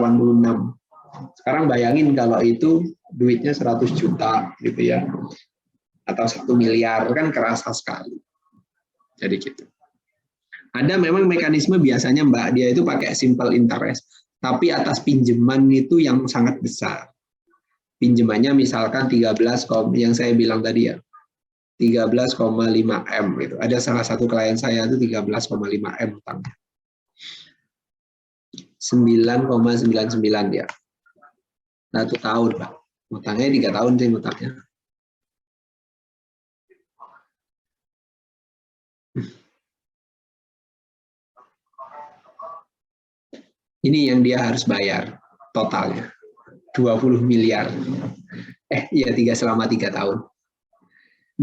Sekarang bayangin kalau itu duitnya 100 juta gitu ya. Atau 1 miliar kan kerasa sekali. Jadi gitu. Ada memang mekanisme biasanya Mbak, dia itu pakai simple interest, tapi atas pinjaman itu yang sangat besar. Pinjamannya misalkan 13, yang saya bilang tadi ya, 13,5 M gitu. Ada salah satu klien saya itu 13,5 M utangnya. 9,99 ya. 1 tahun Pak. Utangnya 3 tahun sih utangnya. Ini yang dia harus bayar totalnya. 20 miliar. Iya, selama 3 tahun.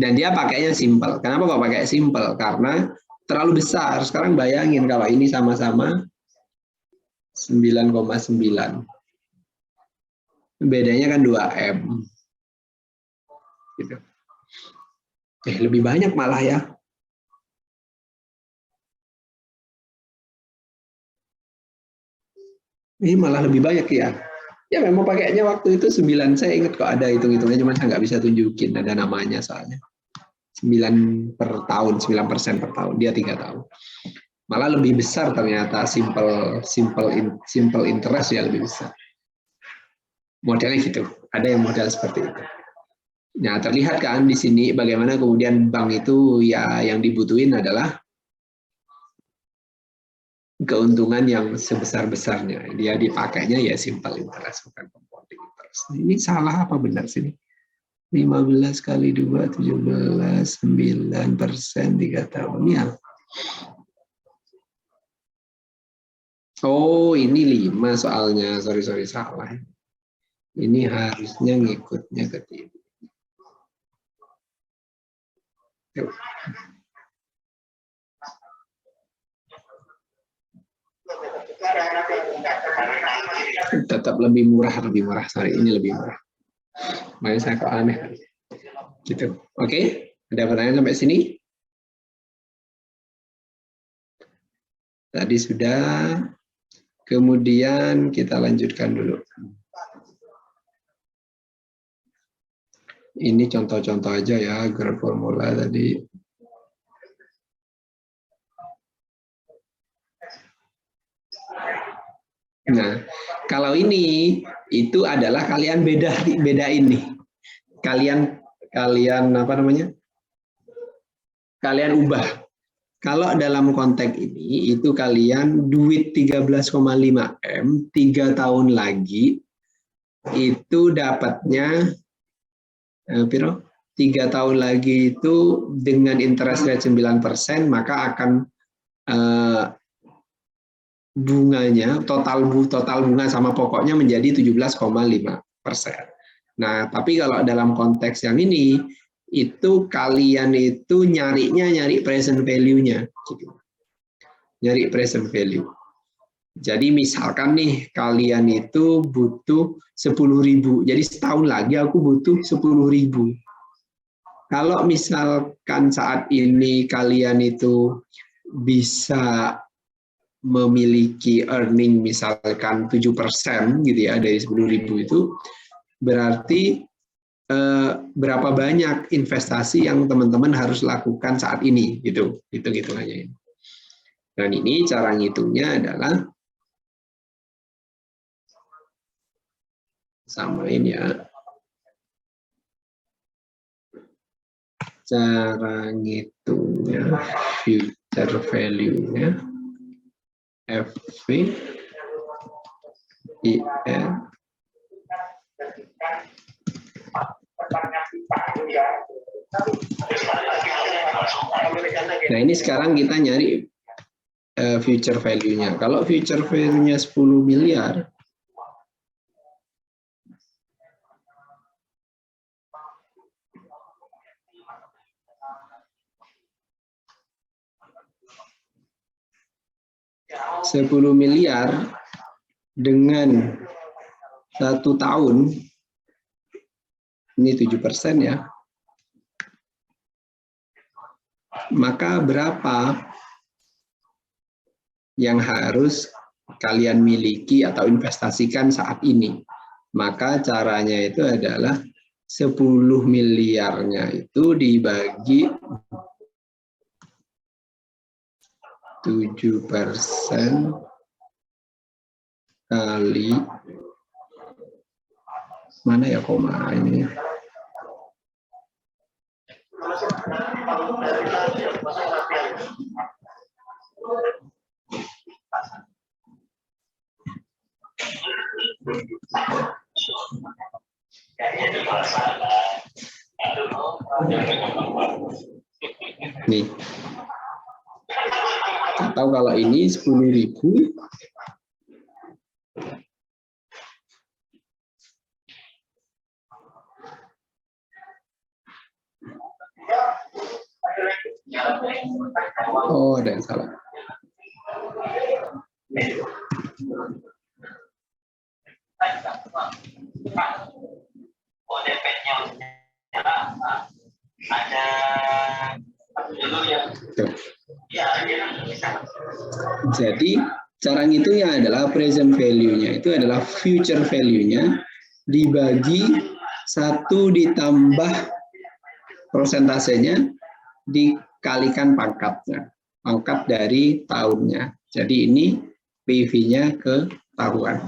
Dan dia pakainya simple. Kenapa kok pakai simple? Karena terlalu besar. Sekarang bayangin kalau ini sama-sama 9,9. Bedanya kan 2M. Gitu. Lebih banyak malah ya. Ini malah lebih banyak ya. Ya memang pakainya waktu itu 9. Saya ingat kok ada hitung-hitungnya, cuma saya nggak bisa tunjukin, ada namanya soalnya. 9 per tahun, 9% per tahun. Dia 3 tahun. Malah lebih besar ternyata simple interest ya lebih besar. Modelnya gitu. Ada yang model seperti itu. Nah, terlihat kan di sini bagaimana kemudian bank itu ya yang dibutuhin adalah keuntungan yang sebesar-besarnya. Dia dipakainya ya simple interest, bukan compounding interest. Ini salah apa benar sini? 15 kali 2, 17, 9%, 3 tahun. Ya. Oh, ini 5 soalnya. Sorry, salah. Ini harusnya ngikutnya ke sini. Tetap lebih murah. Sorry, ini lebih murah. Makanya saya kok aneh. Gitu. Oke, ada pertanyaan sampai sini? Tadi sudah. Kemudian kita lanjutkan dulu. Ini contoh-contoh aja ya, graf formula tadi. Nah, kalau ini itu adalah kalian bedain nih. Kalian apa namanya? Kalian ubah. Kalau dalam konteks ini itu kalian duit 13,5 M 3 tahun lagi itu dapatnya 3 tahun lagi itu dengan interest rate 9%, maka akan bunganya total bunga sama pokoknya menjadi 17,5%. Nah, tapi kalau dalam konteks yang ini itu kalian itu nyari present value-nya, gitu. Nyari present value. Jadi misalkan nih kalian itu butuh 10.000, jadi setahun lagi aku butuh 10.000. Kalau misalkan saat ini kalian itu bisa memiliki earning misalkan 7% gitu ya dari 10.000 itu, berarti berapa banyak investasi yang teman-teman harus lakukan saat ini gitu aja. Dan ini cara ngitungnya adalah samain ya. Cara ngitungnya future value-nya FV IN. Nah, ini sekarang kita nyari future value-nya. Kalau future value-nya 10 miliar, $10 miliar dengan 1 tahun, ini 7% ya, maka berapa yang harus kalian miliki atau investasikan saat ini? Maka caranya itu adalah 10 miliarnya itu dibagi 7% kali, mana ya koma ini? Nih. Atau kalau ini 10.000 10 Oh, ada yang salah. ODP-nya ada dulu ya. Tuh. Ya, Jadi cara ngitungnya adalah present value-nya itu adalah future value-nya dibagi 1 ditambah prosentasenya dikalikan pangkatnya, pangkat dari tahunnya. Jadi ini PV-nya ketahuan.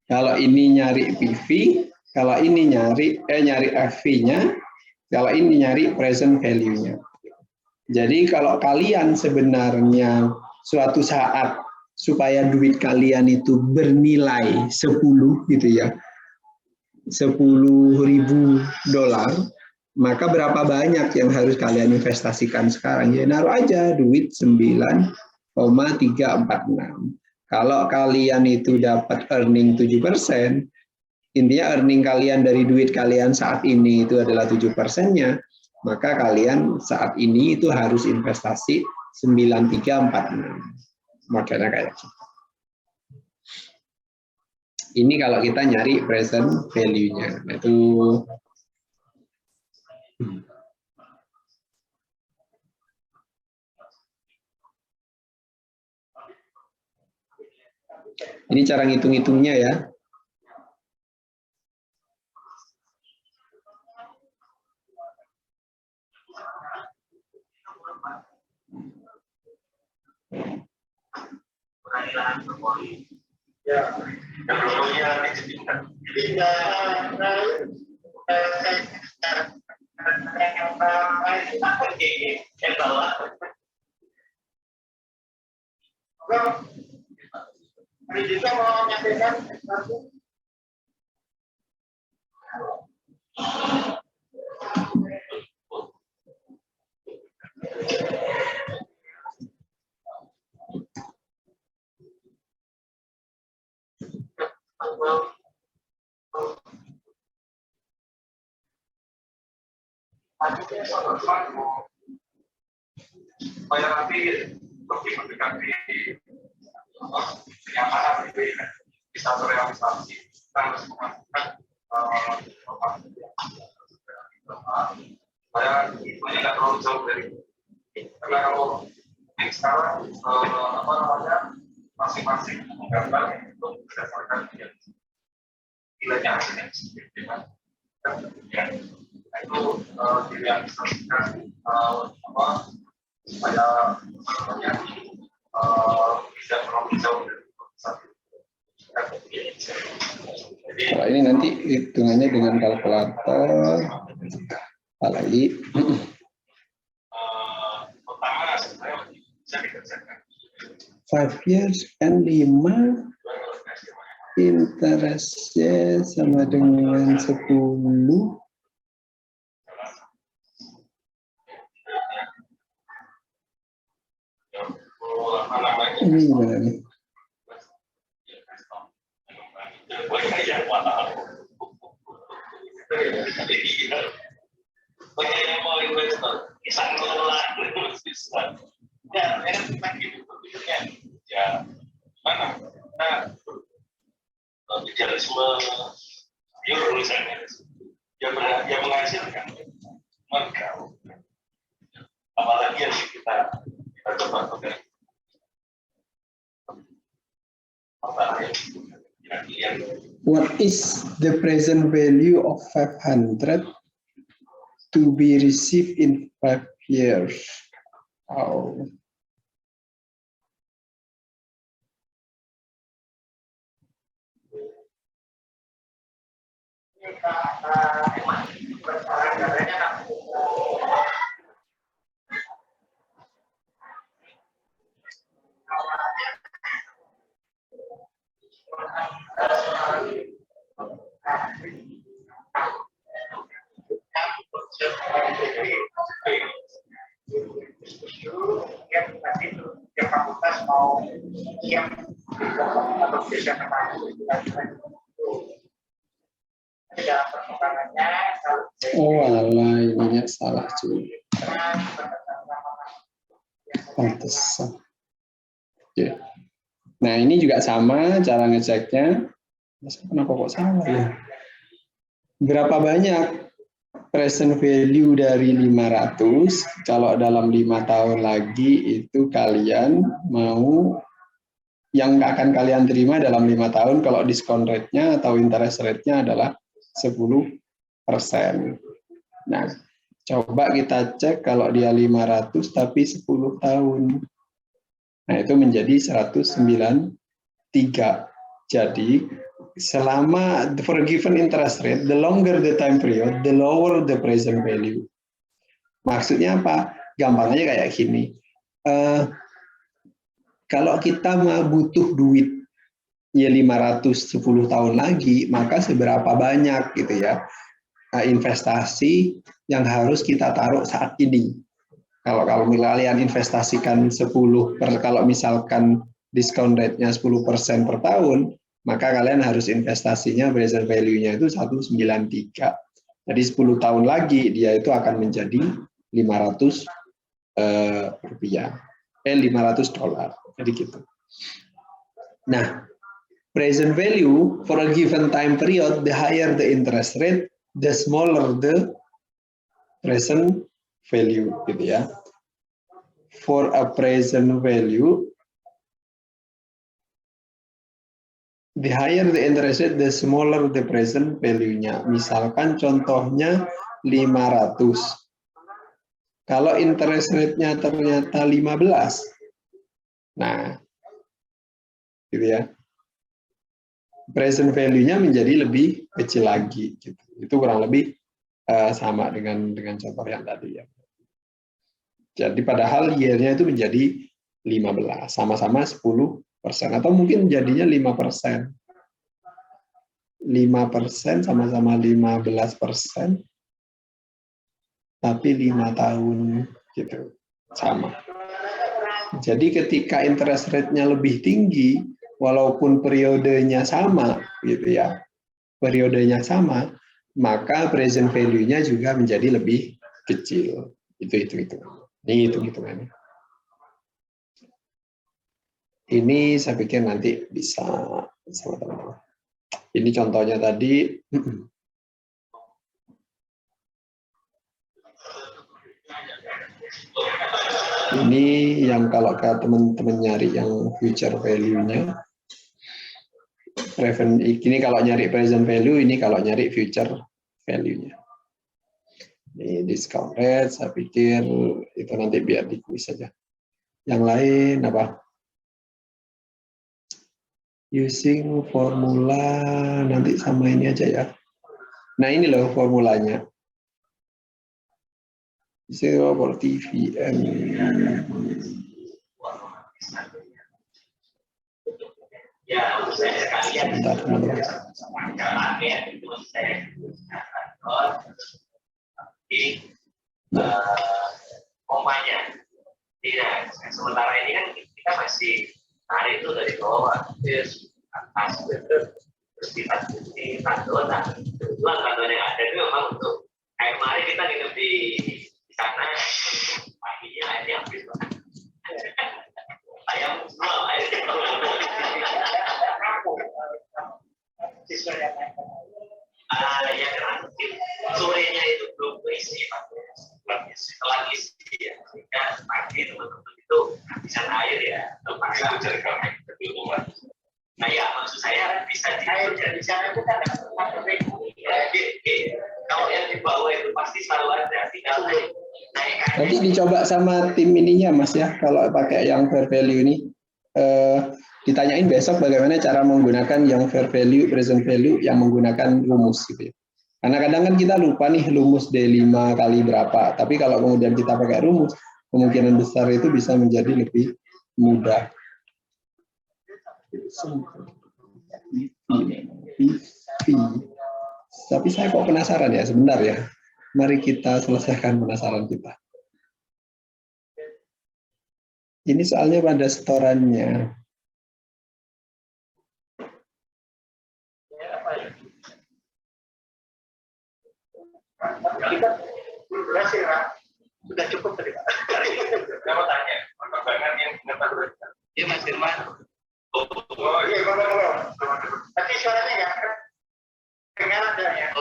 Kalau ini nyari PV, kalau ini nyari FV-nya, kalau ini nyari present value-nya. Jadi kalau kalian sebenarnya suatu saat supaya duit kalian itu bernilai 10 gitu ya, $10.000, maka berapa banyak yang harus kalian investasikan sekarang? Ya naruh aja duit 9,346. Kalau kalian itu dapat earning 7%, intinya earning kalian dari duit kalian saat ini itu adalah 7%-nya, maka kalian saat ini itu harus investasi 9346. Modelnya kayak gitu. Ini kalau kita nyari present value-nya. Itu ini cara ngitung-ngitungnya ya. Ya, dulunya diceritakan. Jadi juga mau menyampaikan sesuatu. Supaya nanti lebih mendekati kenyamanan bisa terrealisasi, kita harus melakukan supaya itu tidak terlalu jauh dari karena kalau ini sekarang masing-masing menggambar untuk berdasarkan nilainya hasilnya sendiri kan. Itu direalisasikan supaya tidak terlalu jauh dari satu. Kalau ini nanti hitungannya dengan kalkulator. Lagi. Pertama sebenarnya bisa dikerjakan. 5 years kan 5 interestnya sama dengan 10. Ini gimana nih? Ya, mana? Nah, idealisme pure tulisannya yang menghasilkan maka apalagi yang kita coba pakai What is the present value of 500 to be received in 5 years? Oh. Yang fakultas mau siap atau bisa dalam perkembangannya Oh alah, ininya salah juga. Pantesan. Oke. Nah, ini juga sama cara ngeceknya. Kenapa kok salah ya? Berapa banyak present value dari 500? Kalau dalam 5 tahun lagi itu kalian mau, yang akan kalian terima dalam 5 tahun kalau diskon rate-nya atau interest rate-nya adalah 10%. Nah, coba kita cek kalau dia 500 tapi 10 tahun. Nah, itu menjadi 193. Jadi, selama for a given interest rate, the longer the time period, the lower the present value. Maksudnya apa? Gampangnya kayak gini. Kalau kita mau butuh duit ya 510 tahun lagi, maka seberapa banyak gitu ya investasi yang harus kita taruh saat ini. Kalau kalian investasikan 10 kalau misalkan diskon rate-nya 10% per tahun, maka kalian harus investasinya present value-nya itu 193. Jadi 10 tahun lagi dia itu akan menjadi 500 rupiah. 500 dolar. Jadi gitu. Nah, present value for a given time period, the higher the interest rate, the smaller the present value, gitu ya. For a present value, the higher the interest rate, the smaller the present value-nya. Misalkan contohnya 500. Kalau interest rate-nya ternyata 15, nah, gitu ya. Present value-nya menjadi lebih kecil lagi. Gitu. Itu kurang lebih sama dengan contoh yang tadi ya. Jadi padahal yield-nya itu menjadi 15, sama-sama 10%, atau mungkin jadinya 5%. 5% sama-sama 15%, tapi 5 tahun gitu, sama. Jadi ketika interest rate-nya lebih tinggi, walaupun periodenya sama, gitu ya, periodenya sama, maka present value-nya juga menjadi lebih kecil. Itu. Ini hitung-hitungannya. Ini saya pikir nanti bisa sama teman-teman. Ini contohnya tadi. Ini yang kalau teman-teman nyari yang future value-nya. Ini kalau nyari present value, ini kalau nyari future value-nya. Ini discount rate, saya pikir itu nanti biar di kuis saja. Yang lain apa? Using formula, nanti sama ini aja ya. Nah ini loh formulanya. Zero for TVM. Sebentar, teman-teman. Komanya tidak. Sementara ini kan kita masih tarik itu dari bawah, terus atas, terus kita di kantor. Nah, kebetulan kantor yang ada itu memang untuk kayak kemarin kita nginep di sana, paginya airnya habis banget. Ayam semua airnya. Ya karena mungkin sorenya itu belum berisi, Pak. Setelah isi ya, sehingga pagi teman-teman itu habisan air ya, terpaksa cari kamar kebutuhan. Nah ya, maksud saya bisa air dari sana itu kan ada kalau yang di bawah itu pasti selalu ada, tinggal naik. Nanti dicoba sama tim ininya Mas ya, kalau pakai yang fair value ini. Ditanyain besok bagaimana cara menggunakan yang fair value, present value yang menggunakan rumus gitu ya. Karena kadang kan kita lupa nih rumus D5 kali berapa, tapi kalau kemudian kita pakai rumus, kemungkinan besar itu bisa menjadi lebih mudah. Tapi saya kok penasaran ya, sebentar ya. Mari kita selesaikan penasaran kita. Ini soalnya pada setorannya. Kita berhasil, sudah cukup tadi Pak. Saya mau tanya, banget yang benar. Iya Mas Firman. Oh iya, kalau. Tapi suaranya nggak dengar ada ya.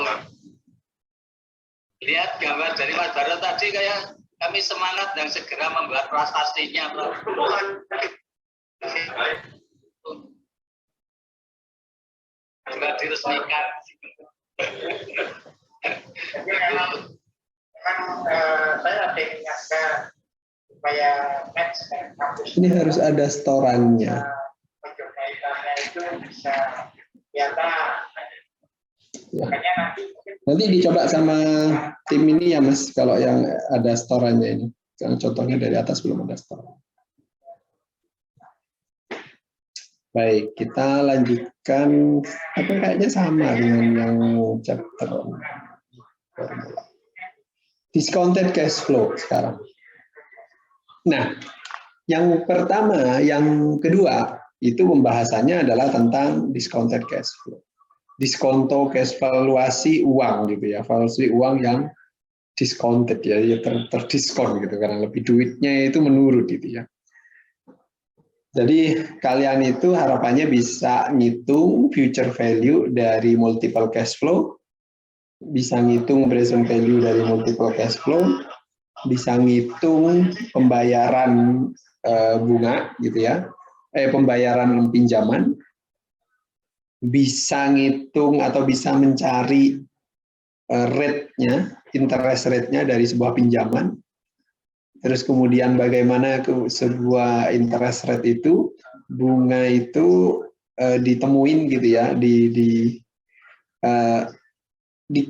Lihat gambar dari Mas Baro tadi kayak kami semangat dan segera membuat prasastinya. Sudah diresmikan. Jadi memang saya ada ingatkan supaya match dan kampus Ini harus ada storannya. kaitannya itu bisa kelihatan. Ya. Makanya Nanti dicoba sama tim ini ya Mas, kalau yang ada storannya ini. Yang contohnya dari atas belum ada storan. Baik, kita lanjutkan. Apa kayaknya sama dengan yang chapter discounted cash flow sekarang. Nah, yang pertama, yang kedua itu pembahasannya adalah tentang discounted cash flow. Diskonto cash valuasi uang gitu ya, valuasi uang yang discounted ya, terdiskon gitu karena lebih duitnya itu menurun gitu ya. Jadi kalian itu harapannya bisa ngitung future value dari multiple cash flow, bisa ngitung present value dari multiple cash flow, bisa ngitung pembayaran bunga gitu ya, pembayaran pinjaman, bisa ngitung atau bisa mencari rate-nya, interest rate-nya dari sebuah pinjaman. Terus kemudian bagaimana sebuah interest rate itu, bunga itu ditemuin gitu ya, di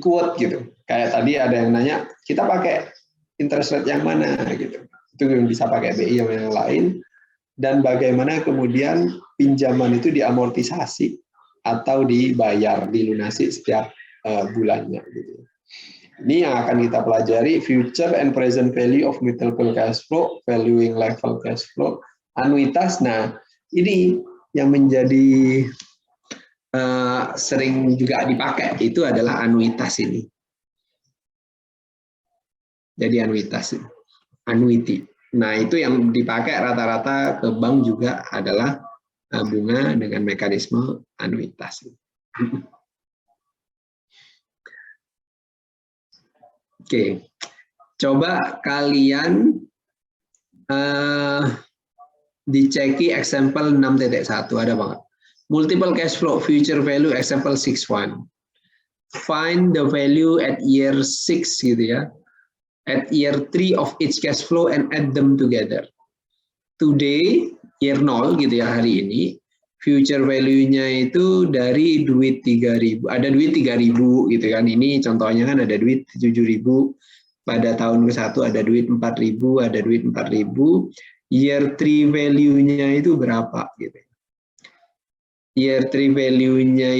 quote gitu. Kayak tadi ada yang nanya, kita pakai interest rate yang mana gitu. Itu yang bisa pakai BI yang lain. Dan bagaimana kemudian pinjaman itu diamortisasi atau dibayar, dilunasi setiap bulannya gitu. Ini yang akan kita pelajari, future and present value of multiple cash flow, valuing level cash flow, anuitas. Nah, ini yang menjadi sering juga dipakai, itu adalah anuitas ini. Jadi anuitas, annuity. Nah, itu yang dipakai rata-rata ke bank juga adalah bunga dengan mekanisme anuitas. Oke, coba kalian diceki example 6.1, ada banget. Multiple cash flow, future value, example 6.1. Find the value at year 6 gitu ya. At year 3 of each cash flow and add them together. Today, year 0 gitu ya hari ini, future value-nya itu dari duit 3.000. Ada duit 3.000 gitu kan. Ini contohnya kan ada duit 7.000. Pada tahun ke-1 ada duit 4.000, ada duit 4.000. Year 3 value-nya itu berapa gitu. Year 3 value-nya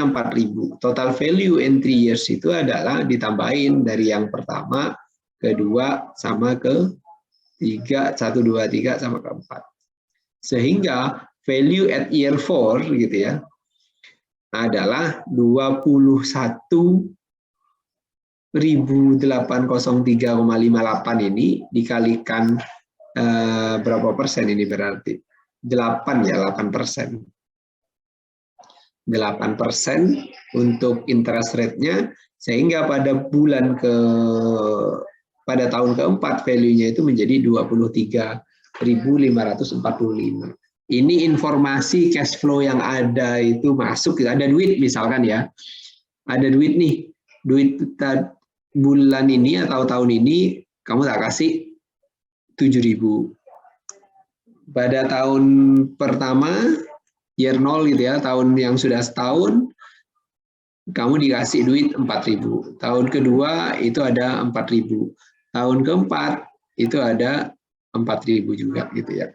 4.000. Total value in 3 years itu adalah ditambahin dari yang pertama, kedua sama ke 3, 1, 2, 3 sama ke 4. Sehingga value at year 4 gitu ya adalah 21.803,58 ini dikalikan berapa persen ini berarti 8 ya, 8%. 8% untuk interest rate-nya, sehingga pada pada tahun keempat value-nya itu menjadi 23.545. Ini informasi cash flow yang ada itu masuk, ada duit misalkan ya, ada duit nih, duit bulan ini atau tahun ini kamu tak kasih 7.000. Pada tahun pertama year 0 gitu ya, tahun yang sudah setahun, kamu dikasih duit 4.000. Tahun kedua itu ada 4.000. Tahun keempat itu ada 4.000 juga gitu ya.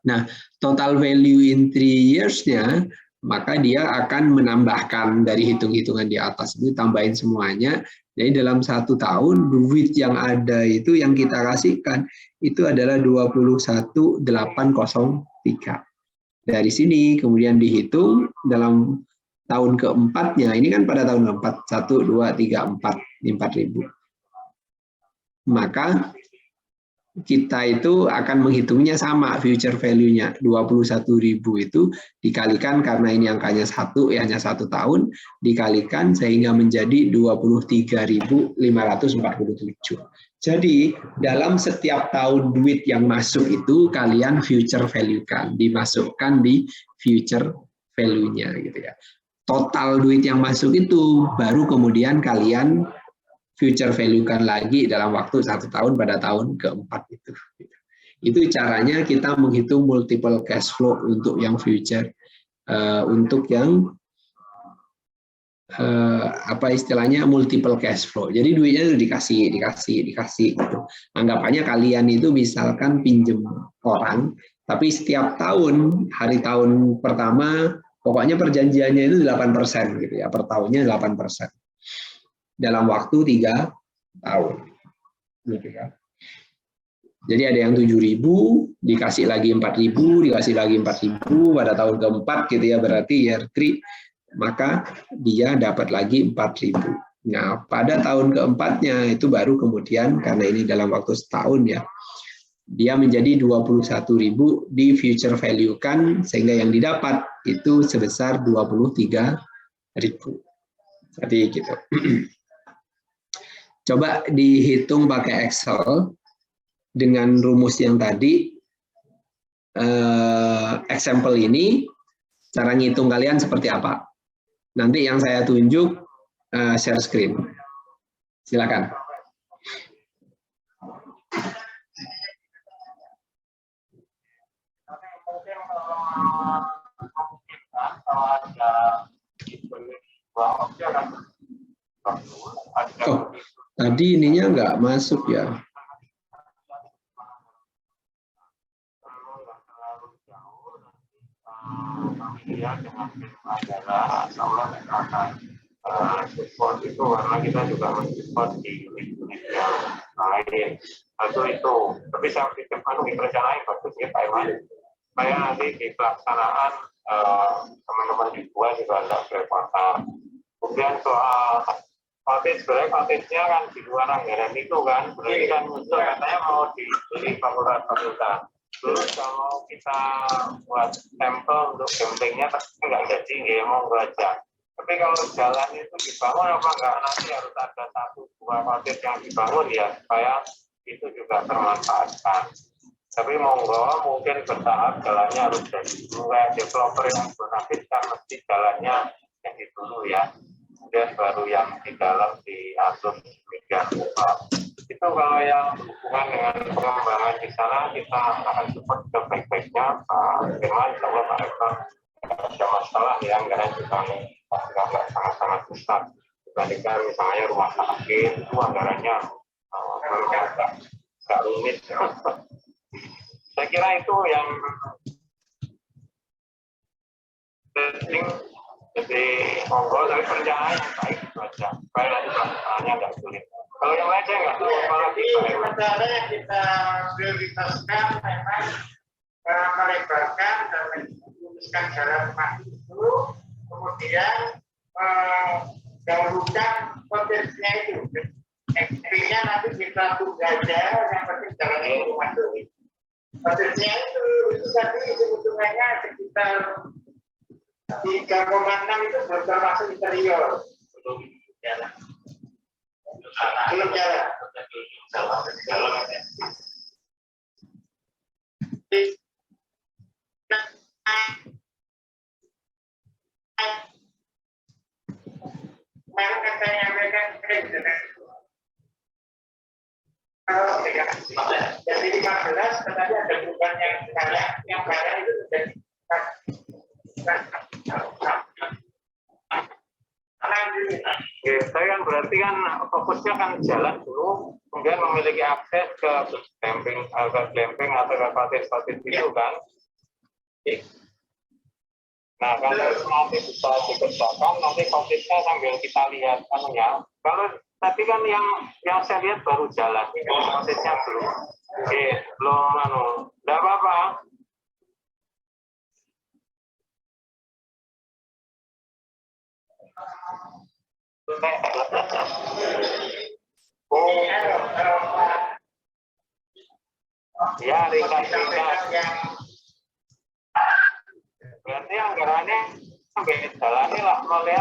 Nah, total value in 3 years-nya, maka dia akan menambahkan dari hitung-hitungan di atas itu, tambahin semuanya. Jadi dalam 1 tahun, duit yang ada itu yang kita kasihkan, itu adalah 21.803. Dari sini kemudian dihitung dalam tahun keempatnya, ini kan pada tahun keempat, 1, 2, 3, 4, 4.000. Maka kita itu akan menghitungnya sama future value-nya 21.000 itu dikalikan karena ini angkanya 1 ya hanya 1 tahun dikalikan sehingga menjadi 23.547. Jadi dalam setiap tahun duit yang masuk itu kalian future value-kan, dimasukkan di future value-nya gitu ya. Total duit yang masuk itu baru kemudian kalian future value-kan lagi dalam waktu 1 tahun pada tahun keempat itu. Itu caranya kita menghitung multiple cash flow untuk yang future, untuk yang apa istilahnya multiple cash flow. Jadi duitnya itu dikasih gitu. Anggapannya kalian itu misalkan pinjem orang, tapi setiap tahun hari tahun pertama pokoknya perjanjiannya itu 8% gitu ya, per tahunnya 8%. Dalam waktu 3 tahun. Gitu kan. Jadi ada yang 7.000, dikasih lagi 4.000, dikasih lagi 4.000 pada tahun keempat gitu ya, berarti year 3, maka dia dapat lagi 4.000. Nah, pada tahun keempatnya itu baru kemudian, karena ini dalam waktu setahun ya, dia menjadi 21.000 di future value kan, sehingga yang didapat itu sebesar 23.000. Jadi gitu. Coba dihitung pakai Excel dengan rumus yang tadi. Example ini, cara ngitung kalian seperti apa? Nanti yang saya tunjuk share screen. Silakan. Oh, tadi ininya nggak masuk ya. Support itu karena kita juga mensupport di unit-unit yang lain. Itu. Tapi saya pikir direncanain bagus ya Pak Iwan. Supaya nanti di pelaksanaan teman-teman di gua juga ada kerepotan. Kemudian soal package, sebenarnya package-nya kan di luar anggaran itu kan, berarti kan muncul katanya mau dibeli fakultas. Terus kalau kita buat sampel untuk gamblingnya tapi nggak jadi, nggak mau aja. Tapi kalau jalan itu dibangun apa enggak, nanti harus ada 1-2 package yang dibangun ya, supaya itu juga termanfaatkan. Tapi monggo mungkin bertahap jalannya harus jadi mulai developer yang bonafit kan mesti jalannya jadi dulu ya. Kemudian baru yang di dalam diatur demikian. Itu kalau yang berhubungan dengan pengembangan di sana kita akan support ke baik-baiknya Pak Firman, insya Pak Rektor ada masalah ya, anggaran juga nggak sangat-sangat besar dibandingkan misalnya rumah sakit itu anggarannya nggak rumit. Saya kira itu yang penting. Jadi monggo, tapi perencanaan yang baik itu aja supaya nanti pelaksanaannya nggak sulit. Kalau yang lain saya nggak tahu apalagi sementara yang kita prioritaskan memang melebarkan dan memutuskan jalan maju itu, kemudian dahulukan potensinya itu. Ekstrinya nanti kita tunggu aja, yang penting jalan itu masuk. Potensinya itu tadi hitung-hitungannya sekitar 3,6 itu belum termasuk interior. Belum jalan. Belum jalan. Kemarin kan saya nyampaikan jadi 15 tetapi ada perubahan yang barang itu menjadi saya kan berarti kan fokusnya kan jalan dulu, kemudian memiliki akses ke glamping atau ke cottage itu kan. Nah kalau nanti bisa dikerjakan, nanti cottage-nya sambil kita lihat anunya. Kalau tadi kan yang saya lihat baru jalan, cottage-nya belum. Belum tidak apa-apa. Ya, ringkas-ringkas. Berarti anggarannya sampai jalannya lah melalui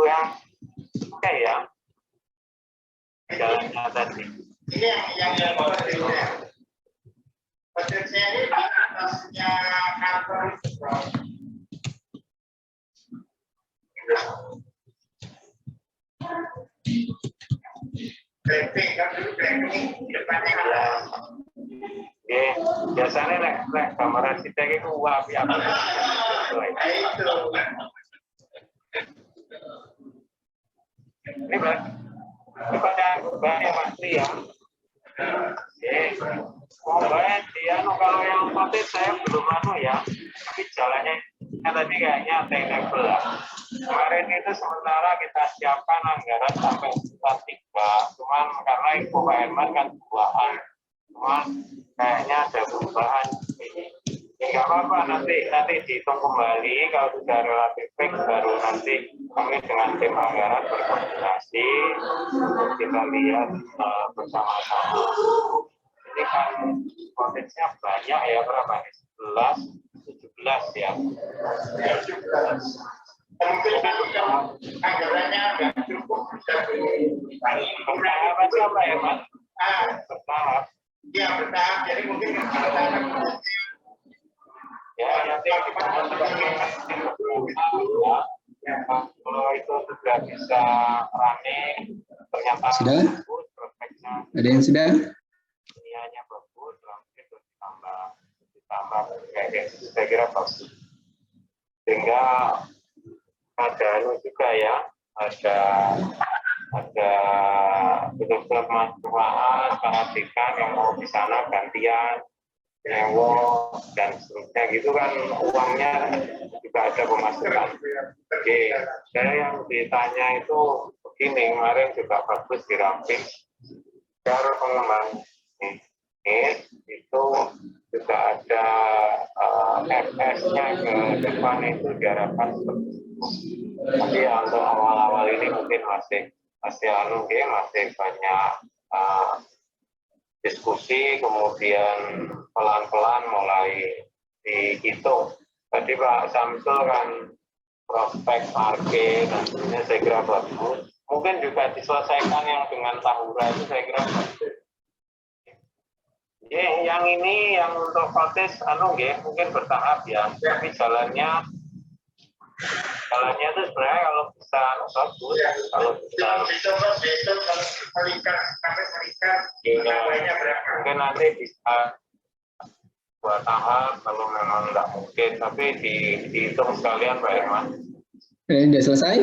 yang oke ya. Jalannya tadi. Ini yang budgetnya ini di atasnya kantor. Branding kan dulu branding depannya ada. Oke, biasanya nek gambar arsitek itu api apa? Itu. Ini banyak pasti ya. Banyak dia kalau yang pasti saya belum ya, tapi jalannya tadi kayaknya attainable lah. Kemarin itu sementara kita siapkan anggaran sampai 3, cuman karena info Pak Herman kan 2-an, cuman kayaknya ada perubahan. Enggak apa-apa, nanti dihitung kembali kalau sudah relatif fix baru nanti kami dengan tim anggaran berkoordinasi untuk kita lihat bersama-sama. Ini kan konteksnya banyak ya, berapa nih? 17 ya. 17. Mungkin kalau anggarannya nggak cukup bisa bertahap aja Pak Herman. Bertahap. Ya bertahap, jadi mungkin Ya, nanti kita kalau itu sudah bisa running, ternyata Sudah? bagus, prospeknya, Ada yang sudah? niatnya bagus, langsung itu ditambah kayak saya kira bagus. Sehingga ada juga ya, ada betul-betul manfaat, perhatikan yang mau di sana gantian, nyewa dan seterusnya gitu kan, uangnya juga ada pemasukan. Oke, saya yang ditanya itu begini, kemarin juga bagus diramping. Cara pengembangan ini itu juga ada FS-nya ke depan itu diharapkan seperti itu. Tapi ya, untuk awal-awal ini mungkin masih banyak diskusi, kemudian pelan-pelan mulai dihitung. Tadi Pak Samsul kan prospek parkir dan sebagainya saya kira bagus. Mungkin juga diselesaikan yang dengan tahura itu saya kira bagus. Yang ini yang untuk kotes mungkin bertahap ya, tapi jalannya itu sebenarnya kalau bisa bagus, kalau bisa mungkin nanti bisa 2 tahap kalau memang nggak mungkin, tapi dihitung sekalian Pak Herman. Sudah selesai?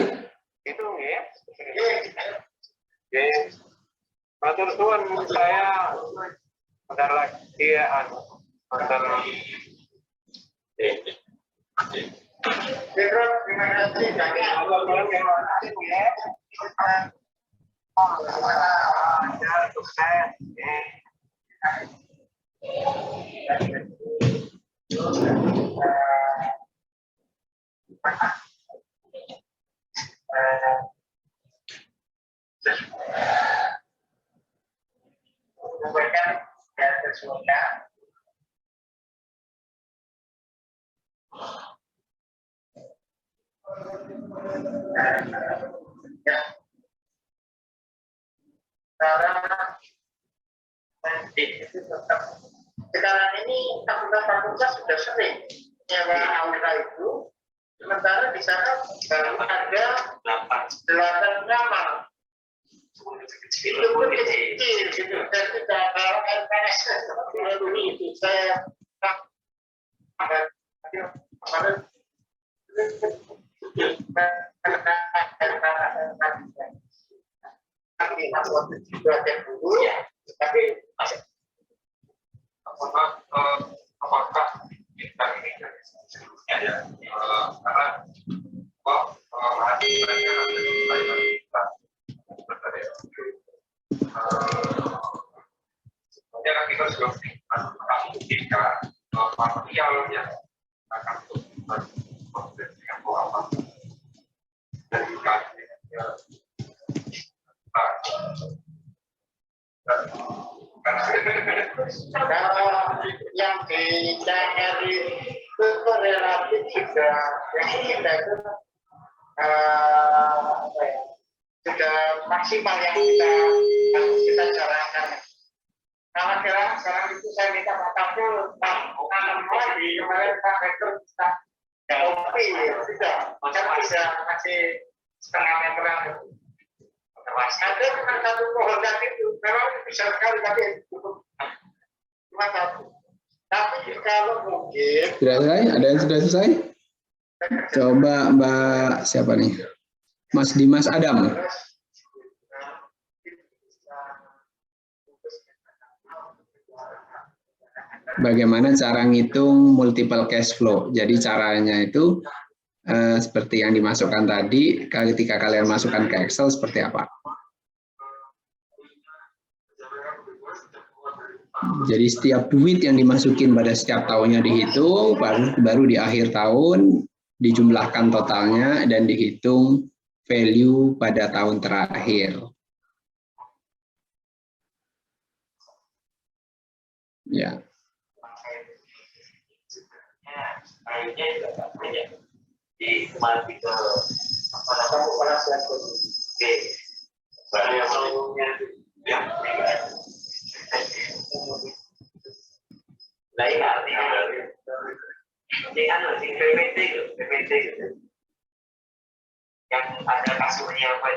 Itu ya. Matur suwun, saya bentar lagi ya, terima kasih sekarang ini fakultas sudah sering nyewa aula itu, sementara di sana baru ada 8 kamar. Itu pun kecil gitu, dan tidak ada LPS seperti dulu itu. Saya tapi apakah kita ini sebelumnya ya, karena sebenarnya kita sudah jika material yang akan proses yang apa dan juga Kalau yang di CR itu relatif sudah yang kita itu apa ya, sudah maksimal yang kita jalankan. Karena sekarang itu saya minta Pak Kapil tanam lagi kemarin Pak Rektor kita kopi sudah masih setengah meteran. Ada cuma satu pohon tadi itu memang besar sekali tapi cukup cuma satu. Tapi kalau mungkin Sudah selesai? Ada yang sudah selesai? Coba Mbak siapa nih? Mas Dimas Adam. Bagaimana cara ngitung multiple cash flow? Jadi caranya itu seperti yang dimasukkan tadi, ketika kalian masukkan ke Excel seperti apa? Jadi setiap duit yang dimasukin pada setiap tahunnya dihitung, baru di akhir tahun dijumlahkan totalnya dan dihitung value pada tahun terakhir. Ya. Di kembali ke saya maunya yang lain artinya dengan PPT yang ada kasusnya apa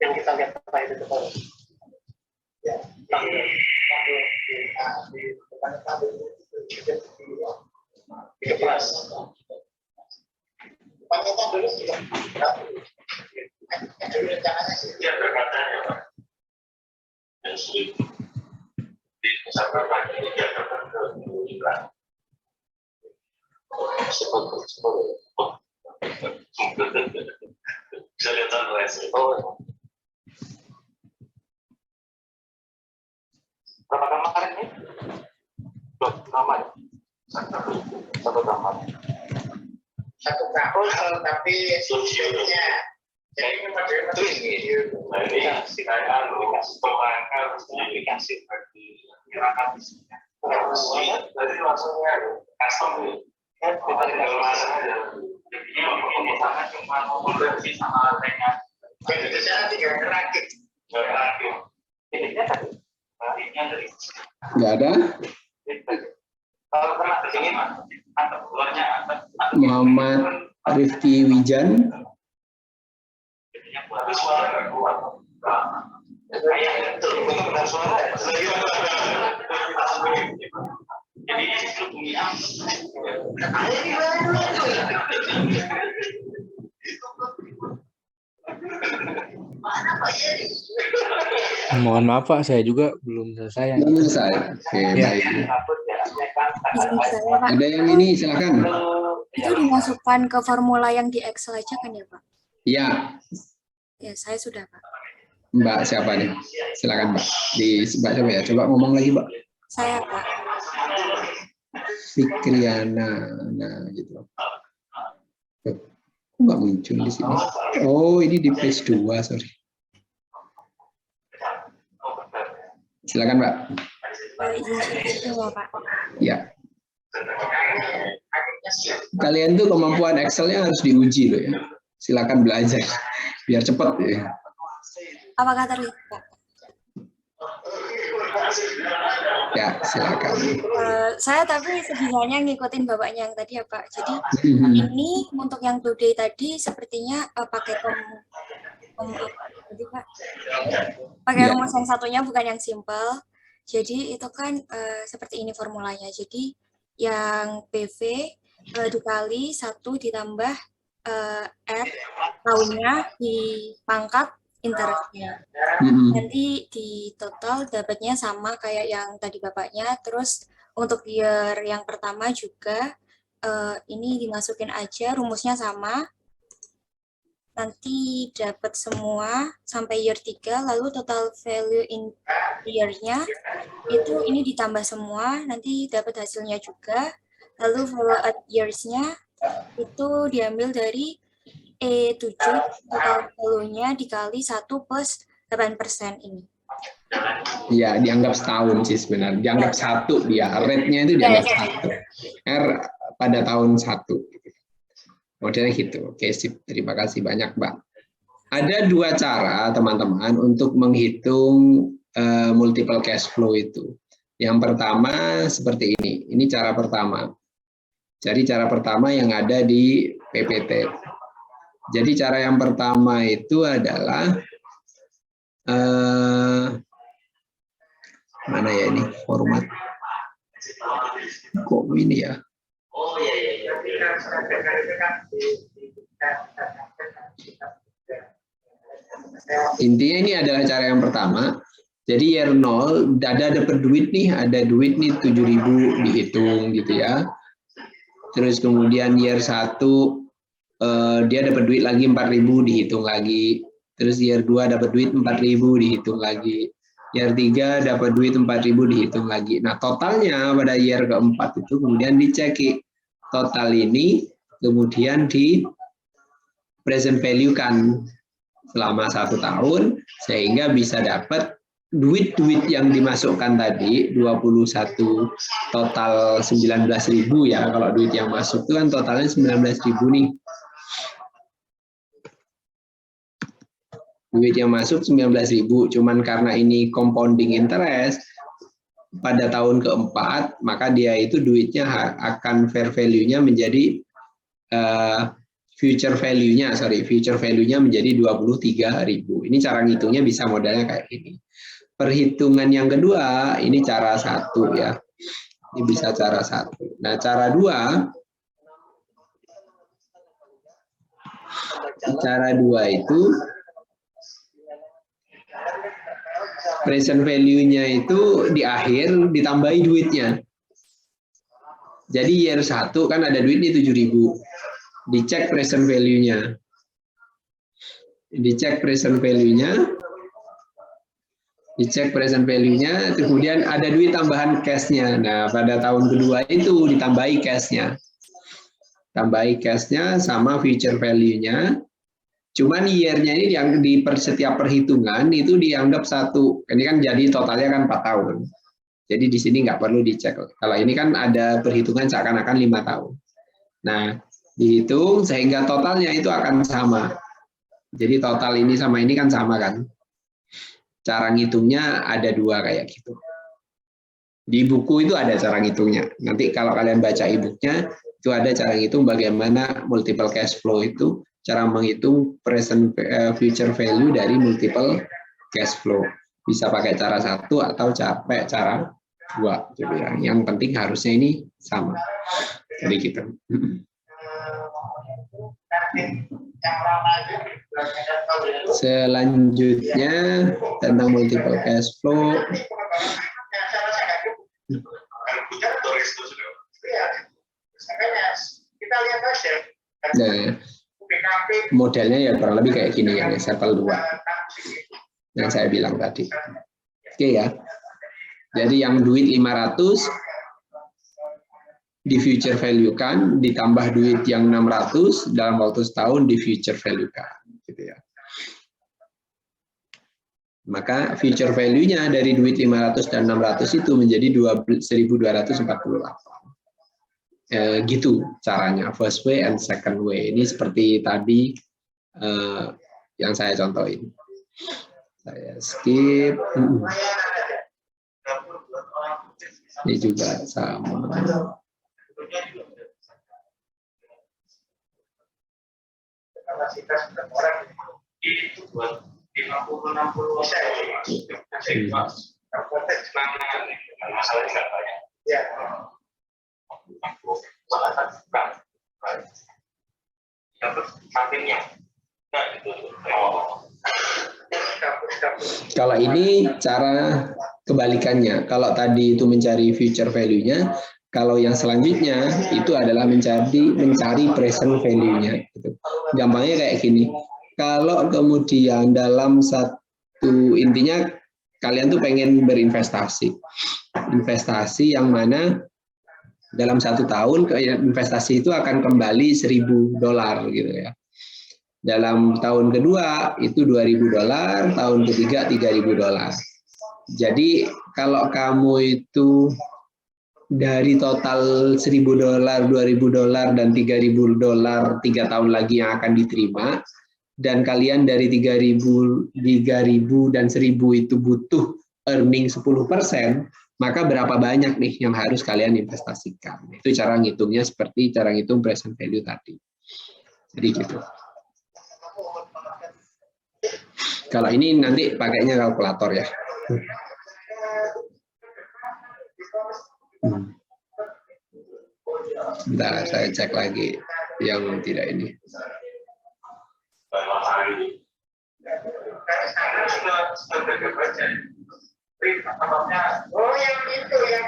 yang kita lihat apa itu betul. Ya, berapa kamar ini? 2 kamar. Satu kamar. satu tahun tapi solusinya jadi memang itu ini Saya harus aplikasi bagi masyarakat di sini. Jadi langsungnya custom kita tidak masalah. Jadi mungkin di sana cuma konversi sama dengan di sana tinggal rakit. Ini tadi. Ini dari Nggak ada? kalau kena di sini antara keluarnya Muhammad Rifki Wijan. tapi suara keluar. Kayak itu benar suara ya. Jadi itu punya Mohon maaf Pak, saya juga belum selesai. Belum selesai. Oke, Ya. baik. Izin saya, Pak. Ada yang ini, silakan. Itu dimasukkan ke formula yang di Excel aja kan ya, Pak? Ya, Ya, saya sudah, Pak. Mbak siapa nih? Silakan Mbak. Di Mbak siapa ya? Coba ngomong lagi Mbak. Saya, Pak. Fikriana, nah gitu. Kok nggak muncul di sini? Oh, ini di page 2, sorry. Silakan Mbak. Izin saya, Pak. Ya. Kalian tuh kemampuan Excel-nya harus diuji loh ya. Silakan belajar biar cepat ya. Apakah terlihat, Pak? Ya, silakan. Saya tapi sebisanya ngikutin bapaknya yang tadi ya, Pak. Jadi ini untuk yang today tadi sepertinya pakai jadi, Pak, pakai Ya. rumus yang satunya bukan yang simple. Jadi itu kan seperti ini formulanya. Jadi yang PV dikali 1 ditambah R tahunnya dipangkat interestnya. Nanti di total dapatnya sama kayak yang tadi Bapaknya. Terus untuk year yang pertama juga ini dimasukin aja, rumusnya sama. Nanti dapat semua sampai year 3, lalu total value in year-nya itu ini ditambah semua, nanti dapat hasilnya juga. Lalu follow up years-nya itu diambil dari E7 total value-nya dikali 1 plus 8% ini. Ya, dianggap setahun sih sebenarnya. Dianggap satu dia. Rate-nya itu dianggap satu. R pada tahun 1. Modelnya gitu. Oke, sip. Terima kasih banyak, Mbak. Ada 2 cara, teman-teman, untuk menghitung multiple cash flow itu. Yang pertama seperti ini. Ini cara pertama. Jadi cara pertama yang ada di PPT. Jadi cara yang pertama itu adalah mana ya ini format? Kok ini ya? Intinya ini adalah cara yang pertama. Jadi year 0 dapat duit nih, ada duit nih 7.000 dihitung gitu ya. Terus kemudian year 1 dia dapat duit lagi 4.000 dihitung lagi. Terus year 2 dapat duit 4.000 dihitung lagi. Year 3 dapat duit 4.000 dihitung lagi. Nah, totalnya pada year keempat itu kemudian dicek total ini kemudian di present value kan selama 1 tahun sehingga bisa dapat duit-duit yang dimasukkan tadi 21 total 19.000 ya. Kalau duit yang masuk itu kan totalnya 19.000 nih. Duit yang masuk 19.000, cuman karena ini compounding interest pada tahun keempat, maka dia itu duitnya akan fair value-nya menjadi future value-nya menjadi 23.000. Ini cara ngitungnya bisa modelnya kayak gini. Perhitungan yang kedua, ini cara 1 ya. Ini bisa cara 1. Nah, cara 2 itu present value-nya itu di akhir ditambahi duitnya. Jadi year 1 kan ada duit nih 7.000. Dicek present value-nya. Kemudian ada duit tambahan cash-nya. Nah, pada tahun kedua itu ditambahi cash-nya. Sama future value-nya. Cuman year-nya ini yang di setiap perhitungan itu dianggap 1. Ini kan jadi totalnya kan 4 tahun. Jadi di sini nggak perlu dicek. Kalau ini kan ada perhitungan seakan-akan 5 tahun. Nah, dihitung sehingga totalnya itu akan sama. Jadi total ini sama ini kan sama kan. Cara ngitungnya ada 2 kayak gitu. Di buku itu ada cara ngitungnya. Nanti kalau kalian baca e-booknya, itu ada cara ngitung bagaimana multiple cash flow itu, cara menghitung present future value dari multiple cash flow. Bisa pakai cara 1 atau pakai cara 2. Gitu ya. Yang penting harusnya ini sama. Jadi gitu. Selanjutnya tentang multiple cash flow. Nah, modelnya ya kurang lebih kayak gini ya, sampel 2 yang saya bilang tadi. Oke ya. Jadi yang duit 500 di future value kan, ditambah duit yang 600 dalam waktu setahun di future value kan, gitu ya. Maka future value-nya dari duit 500 dan 600 itu menjadi 1.248. Gitu caranya, first way and second way. Ini seperti tadi yang saya contohin. Saya skip. Ini juga sama. Kapasitas orang itu buat 50-60%. Masalah tidak banyak. Ya. Dapat sampingnya. Nah, itu. Kalau ini cara kebalikannya. Kalau tadi itu mencari future value-nya, kalau yang selanjutnya itu adalah mencari present value-nya. Gitu. Gampangnya kayak gini. Kalau kemudian dalam satu, intinya kalian tuh pengen berinvestasi. Investasi yang mana dalam 1 tahun investasi itu akan kembali $1.000 gitu ya. Dalam tahun kedua itu $2.000, tahun ketiga $3.000. Jadi kalau kamu itu dari total $1.000, $2.000 dan $3.000 3 tahun lagi yang akan diterima, dan kalian dari 3.000 dan 1.000 itu butuh earning 10%, maka berapa banyak nih yang harus kalian investasikan? Itu cara ngitungnya seperti cara ngitung present value tadi. Jadi gitu. Kalau ini nanti pakainya kalkulator ya. Bentar, saya cek lagi yang tidak ini. Oh, yang itu, yang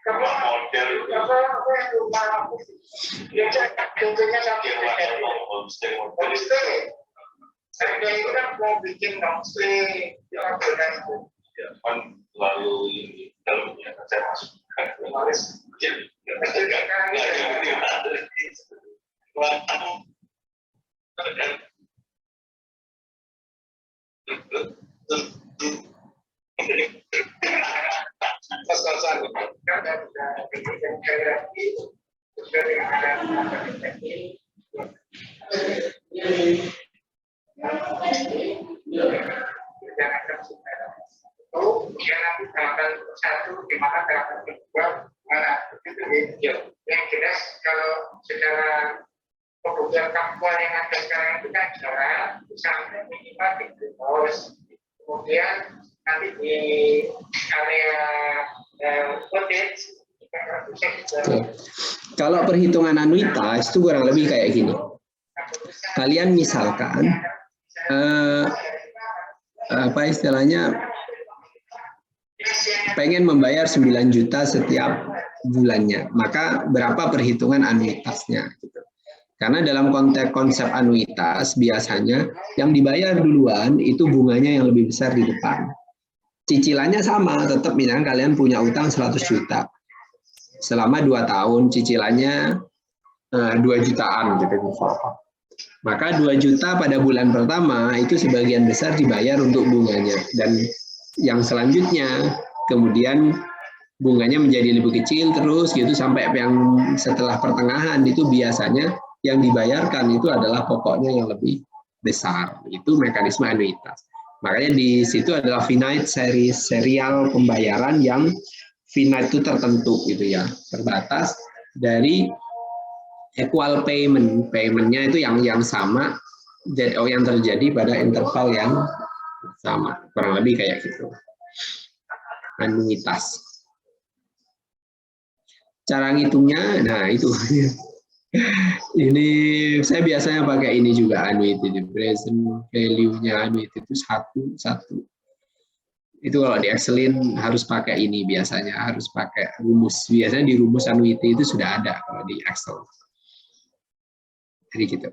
model contohnya homestay. Saya itu kan mau bikin homestay yang kan lalu ini dalamnya saya masukkan harus jadi yang jelas kalau secara kebutuhan kampung yang ada sekarang itu kan jalan sampai minimal terus kemudian nanti di area cottage. Kalau perhitungan anuitas itu kurang lebih kayak gini. Kalian misalkan apa istilahnya pengen membayar 9 juta setiap bulannya, maka berapa perhitungan anuitasnya gitu. Karena dalam konteks konsep anuitas biasanya yang dibayar duluan itu bunganya yang lebih besar di depan. Cicilannya sama, tetap misalnya kalian punya utang 100 juta. Selama 2 tahun cicilannya 2 jutaan gitu. Maka 2 juta pada bulan pertama itu sebagian besar dibayar untuk bunganya, dan yang selanjutnya kemudian bunganya menjadi lebih kecil terus gitu sampai yang setelah pertengahan itu biasanya yang dibayarkan itu adalah pokoknya yang lebih besar. Itu mekanisme anuitas. Makanya di situ adalah finite series, serial pembayaran yang finite itu tertentu gitu ya, terbatas dari equal payment. Paymentnya itu yang sama, yang terjadi pada interval yang sama, kurang lebih kayak gitu. Anuitas. Cara ngitungnya, nah itu. Ini saya biasanya pakai ini juga annuity, present value-nya annuity itu satu. Itu kalau di Excelin harus pakai ini biasanya, harus pakai rumus. Biasanya di rumus annuity itu sudah ada kalau di Excel. Jadi gitu.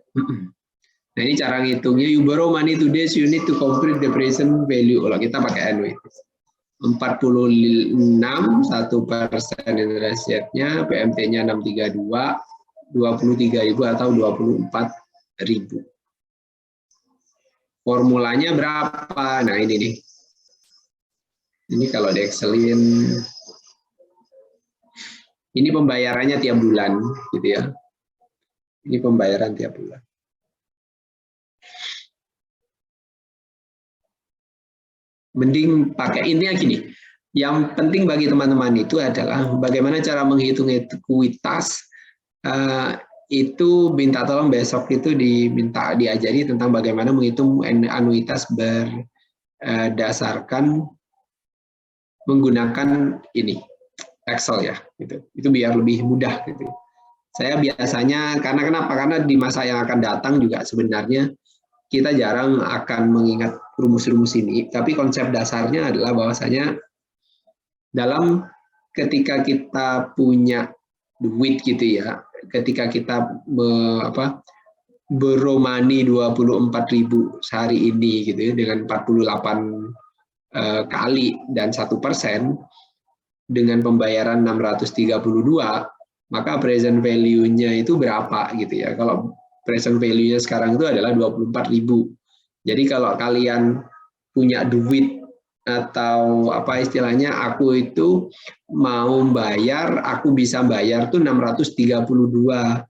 Nah ini cara ngitungnya, you borrow money today, you need to complete the present value. Kalau kita pakai annuity. 46, 1% interest rate-nya, PMT-nya 632, 23.000 atau 24.000. Formulanya berapa? Nah ini nih. Ini kalau di Excelin, ini pembayarannya tiap bulan, gitu ya. Ini pembayaran tiap bulan. Mending pakai, intinya gini, yang penting bagi teman-teman itu adalah bagaimana cara menghitung ekuitas. Itu minta tolong besok itu diajari tentang bagaimana menghitung anuitas berdasarkan menggunakan ini Excel ya, gitu. Itu biar lebih mudah gitu. Saya biasanya karena kenapa? Karena di masa yang akan datang juga sebenarnya kita jarang akan mengingat rumus-rumus ini, tapi konsep dasarnya adalah bahwasanya ketika kita punya duit gitu ya, ketika kita beromani 24.000 sehari ini gitu ya, dengan 48 kali dan 1% dengan pembayaran 632, maka present value-nya itu berapa gitu ya. Kalau present value-nya sekarang itu adalah 24.000. Jadi kalau kalian punya duit atau apa istilahnya, aku itu mau bayar, aku bisa bayar tuh $632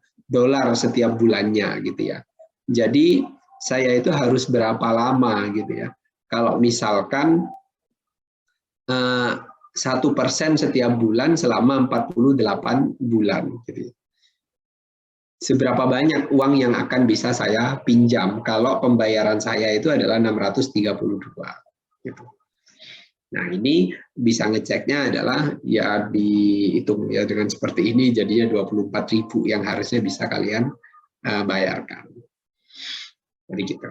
setiap bulannya gitu ya. Jadi saya itu harus berapa lama gitu ya. Kalau misalkan 1% setiap bulan selama 48 bulan gitu. Seberapa banyak uang yang akan bisa saya pinjam kalau pembayaran saya itu adalah 632 gitu. Nah, ini bisa ngeceknya adalah ya dihitung ya dengan seperti ini, jadinya 24.000 yang harusnya bisa kalian bayarkan. Jadi gitu.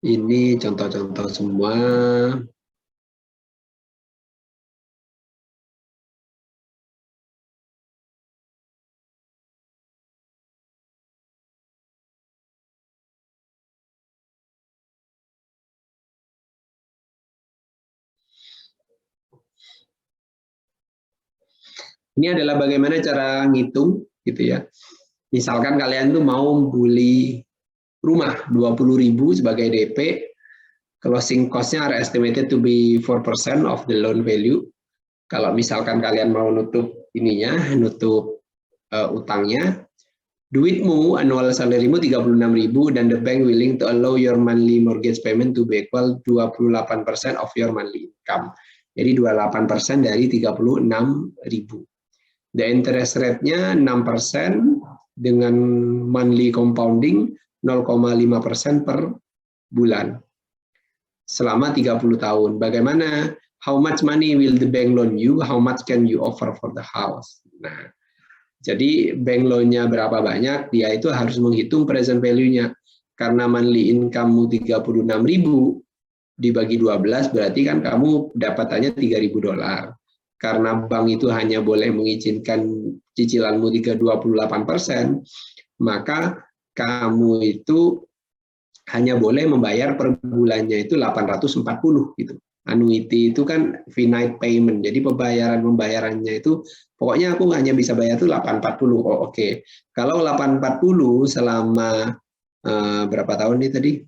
Ini contoh-contoh semua. Ini adalah bagaimana cara ngitung gitu ya. Misalkan kalian tuh mau beli rumah 20.000 sebagai DP, closing cost-nya are estimated to be 4% of the loan value. Kalau misalkan kalian mau nutup nutup utangnya, duitmu, annual salary-mu 36.000 dan the bank willing to allow your monthly mortgage payment to be equal 28% of your monthly income. Jadi 28% dari 36.000. The interest rate-nya 6% dengan monthly compounding 0,5% per bulan selama 30 tahun. Bagaimana? How much money will the bank loan you? How much can you offer for the house? Nah, jadi bank loan-nya berapa banyak? Dia itu harus menghitung present value-nya. Karena monthly income-mu 36.000 dibagi 12 berarti kan kamu dapatannya $3.000. Karena bank itu hanya boleh mengizinkan cicilanmu 28%, maka kamu itu hanya boleh membayar per bulannya itu 840 gitu. Annuity itu kan finite payment, jadi pembayarannya itu pokoknya aku hanya bisa bayar itu 840. Oh, oke. Kalau 840 selama berapa tahun nih tadi?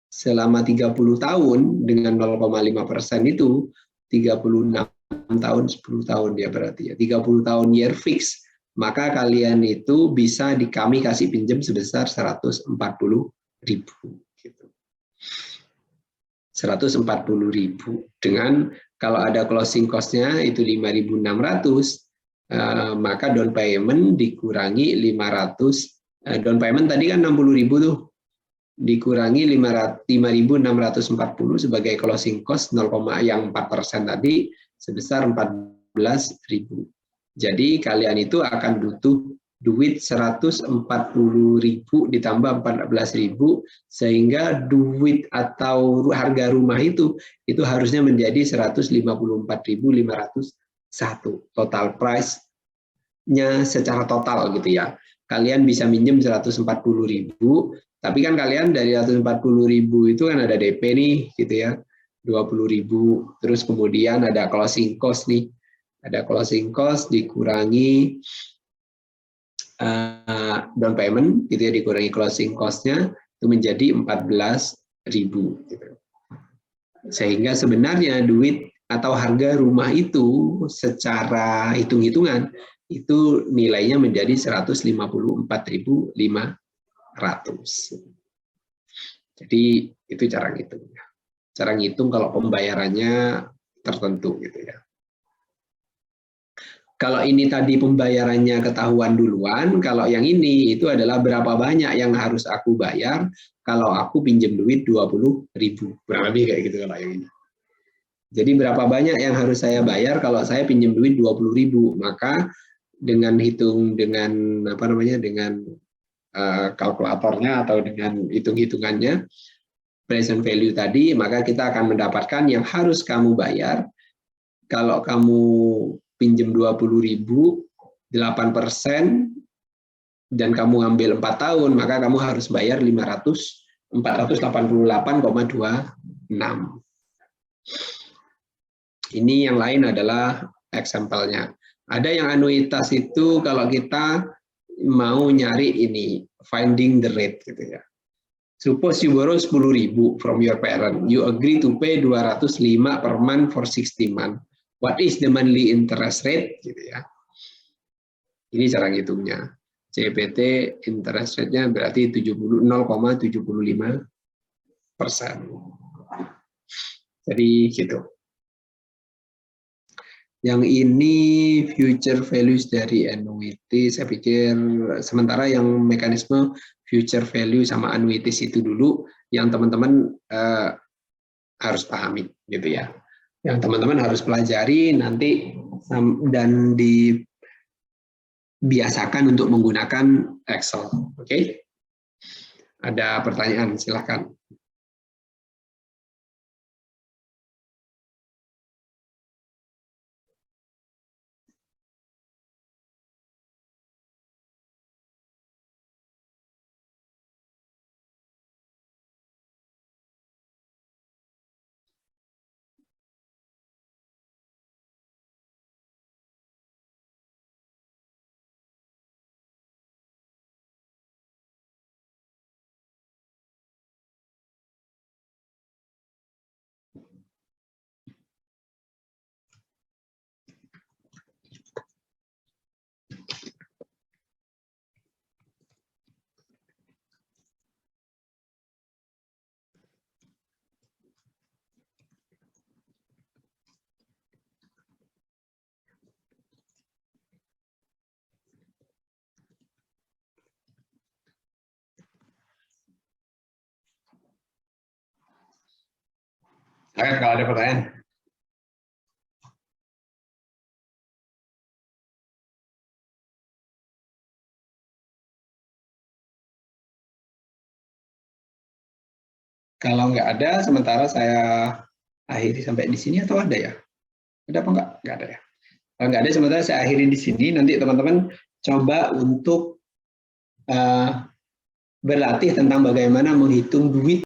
Selama 30 tahun dengan 0,5% itu 36 tahun, 10 tahun dia berarti ya. 30 tahun year fix. Maka kalian itu bisa kami kasih pinjam sebesar 140.000 gitu. 140.000 dengan kalau ada closing cost-nya itu 5.600, maka down payment dikurangi 500. Down payment tadi kan 60.000 tuh. Dikurangi 5.640 sebagai closing cost 0, yang 4% tadi sebesar 14.000. Jadi kalian itu akan butuh duit 140.000 ditambah 14.000 sehingga duit atau harga rumah itu harusnya menjadi 154.501 total price-nya secara total gitu ya. Kalian bisa minjem 140.000, tapi kan kalian dari 140.000 itu kan ada DP nih gitu ya. 20.000, terus kemudian ada closing cost nih. Ada closing cost dikurangi down payment gitu ya, dikurangi closing cost-nya itu menjadi 14.000 gitu. Sehingga sebenarnya duit atau harga rumah itu secara hitung-hitungan itu nilainya menjadi 154.500. Jadi itu cara ngitung. Cara ngitung kalau pembayarannya tertentu gitu ya. Kalau ini tadi pembayarannya ketahuan duluan, kalau yang ini itu adalah berapa banyak yang harus aku bayar kalau aku pinjam duit 20.000. Kurang lebih kayak gitu kalau yang ini. Jadi berapa banyak yang harus saya bayar kalau saya pinjam duit 20.000, maka dengan hitung dengan kalkulatornya atau dengan hitung-hitungannya present value tadi, maka kita akan mendapatkan yang harus kamu bayar. Kalau kamu pinjam 20.000, 8%, dan kamu ngambil 4 tahun, maka kamu harus bayar 488,26. Ini yang lain adalah example-nya. Ada yang anuitas itu kalau kita mau nyari ini, finding the rate gitu ya. Suppose you borrow 10.000 from your parent, you agree to pay 205 per month for 60 months. What is the monthly interest rate gitu ya. Ini cara ngitungnya. CPT interest rate-nya berarti 0,75%. Jadi gitu. Yang ini future values dari annuity, saya pikir sementara yang mekanisme future value sama annuities itu dulu yang teman-teman harus pahami gitu ya. Yang teman-teman harus pelajari nanti dan dibiasakan untuk menggunakan Excel. Oke? Ada pertanyaan, silakan. Kalau ada pertanyaan. Kalau nggak ada, sementara saya akhiri sampai di sini atau ada ya? Ada apa enggak? Nggak ada ya. Kalau nggak ada, sementara saya akhiri di sini. Nanti teman-teman coba untuk berlatih tentang bagaimana menghitung duit